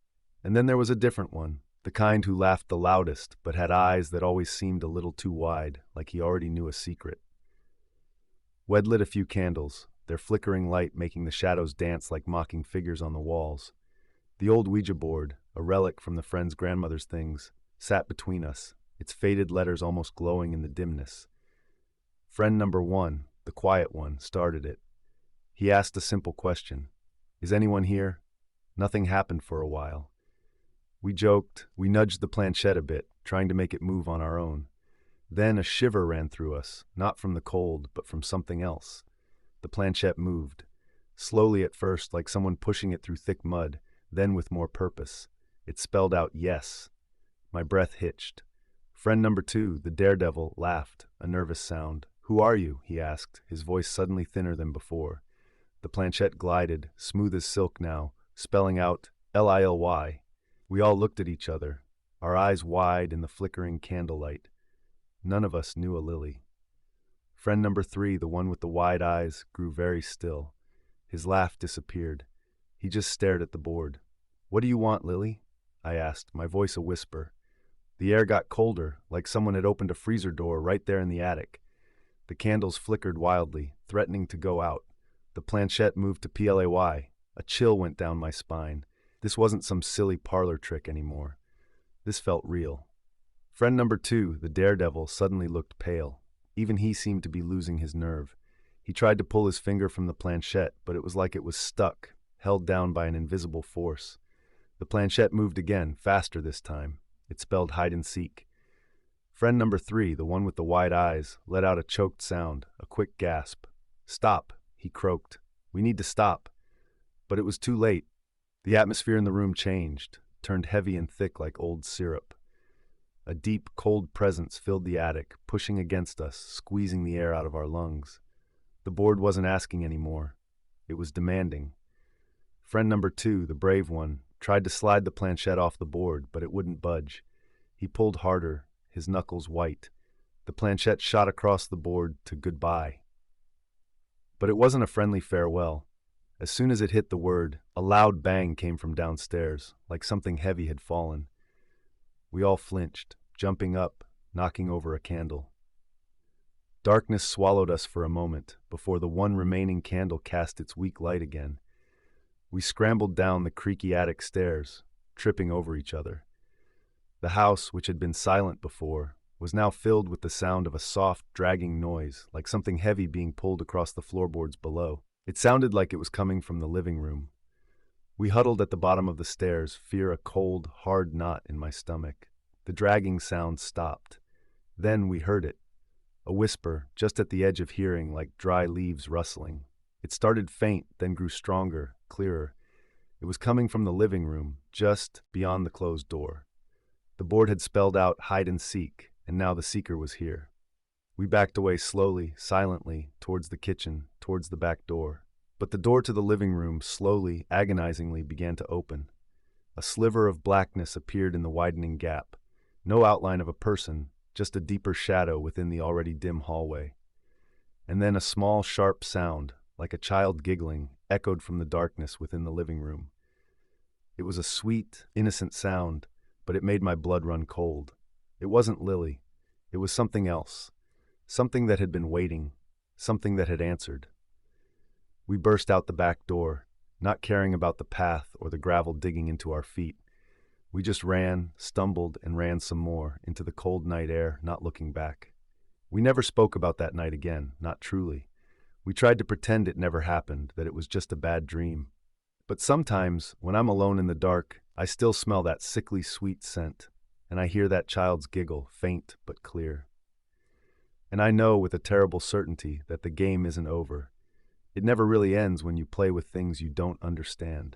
And then there was a different one, the kind who laughed the loudest but had eyes that always seemed a little too wide, like he already knew a secret. Wed lit a few candles, their flickering light making the shadows dance like mocking figures on the walls. The old Ouija board, a relic from the friend's grandmother's things, sat between us, its faded letters almost glowing in the dimness. Friend number 1, the quiet one, started it. He asked a simple question. Is anyone here? Nothing happened for a while. We joked, we nudged the planchette a bit, trying to make it move on our own. Then a shiver ran through us, not from the cold, but from something else. The planchette moved, slowly at first, like someone pushing it through thick mud, then with more purpose. It spelled out yes. My breath hitched. Friend number 2, the daredevil, laughed, a nervous sound. Who are you? He asked, his voice suddenly thinner than before. The planchette glided, smooth as silk now, spelling out Lily. We all looked at each other, our eyes wide in the flickering candlelight. None of us knew a Lily. Friend number 3, the one with the wide eyes, grew very still. His laugh disappeared. He just stared at the board. What do you want, Lily? I asked, my voice a whisper. The air got colder, like someone had opened a freezer door right there in the attic. The candles flickered wildly, threatening to go out. The planchette moved to PLAY. A chill went down my spine. This wasn't some silly parlor trick anymore. This felt real. Friend number 2, the daredevil, suddenly looked pale. Even he seemed to be losing his nerve. He tried to pull his finger from the planchette, but it was like it was stuck, held down by an invisible force. The planchette moved again, faster this time. It spelled hide and seek. Friend number 3, the one with the wide eyes, let out a choked sound, a quick gasp. Stop, he croaked. We need to stop. But it was too late. The atmosphere in the room changed, turned heavy and thick like old syrup. A deep, cold presence filled the attic, pushing against us, squeezing the air out of our lungs. The board wasn't asking anymore. It was demanding. Friend number 2, the brave one, tried to slide the planchette off the board, but it wouldn't budge. He pulled harder, his knuckles white. The planchette shot across the board to goodbye. But it wasn't a friendly farewell. As soon as it hit the word, a loud bang came from downstairs, like something heavy had fallen. We all flinched, jumping up, knocking over a candle. Darkness swallowed us for a moment, before the one remaining candle cast its weak light again. We scrambled down the creaky attic stairs, tripping over each other. The house, which had been silent before, was now filled with the sound of a soft, dragging noise, like something heavy being pulled across the floorboards below. It sounded like it was coming from the living room. We huddled at the bottom of the stairs, fear a cold, hard knot in my stomach. The dragging sound stopped. Then we heard it. A whisper, just at the edge of hearing, like dry leaves rustling. It started faint, then grew stronger, clearer. It was coming from the living room, just beyond the closed door. The board had spelled out hide and seek, and now the seeker was here. We backed away slowly, silently, towards the kitchen, towards the back door. But the door to the living room slowly, agonizingly began to open. A sliver of blackness appeared in the widening gap. No outline of a person, just a deeper shadow within the already dim hallway. And then a small, sharp sound, like a child giggling, echoed from the darkness within the living room. It was a sweet, innocent sound, but it made my blood run cold. It wasn't Lily. It was something else. Something that had been waiting. Something that had answered. We burst out the back door, not caring about the path or the gravel digging into our feet. We just ran, stumbled, and ran some more, into the cold night air, not looking back. We never spoke about that night again, not truly. We tried to pretend it never happened, that it was just a bad dream. But sometimes, when I'm alone in the dark, I still smell that sickly sweet scent, and I hear that child's giggle, faint but clear. And I know with a terrible certainty that the game isn't over. It never really ends when you play with things you don't understand.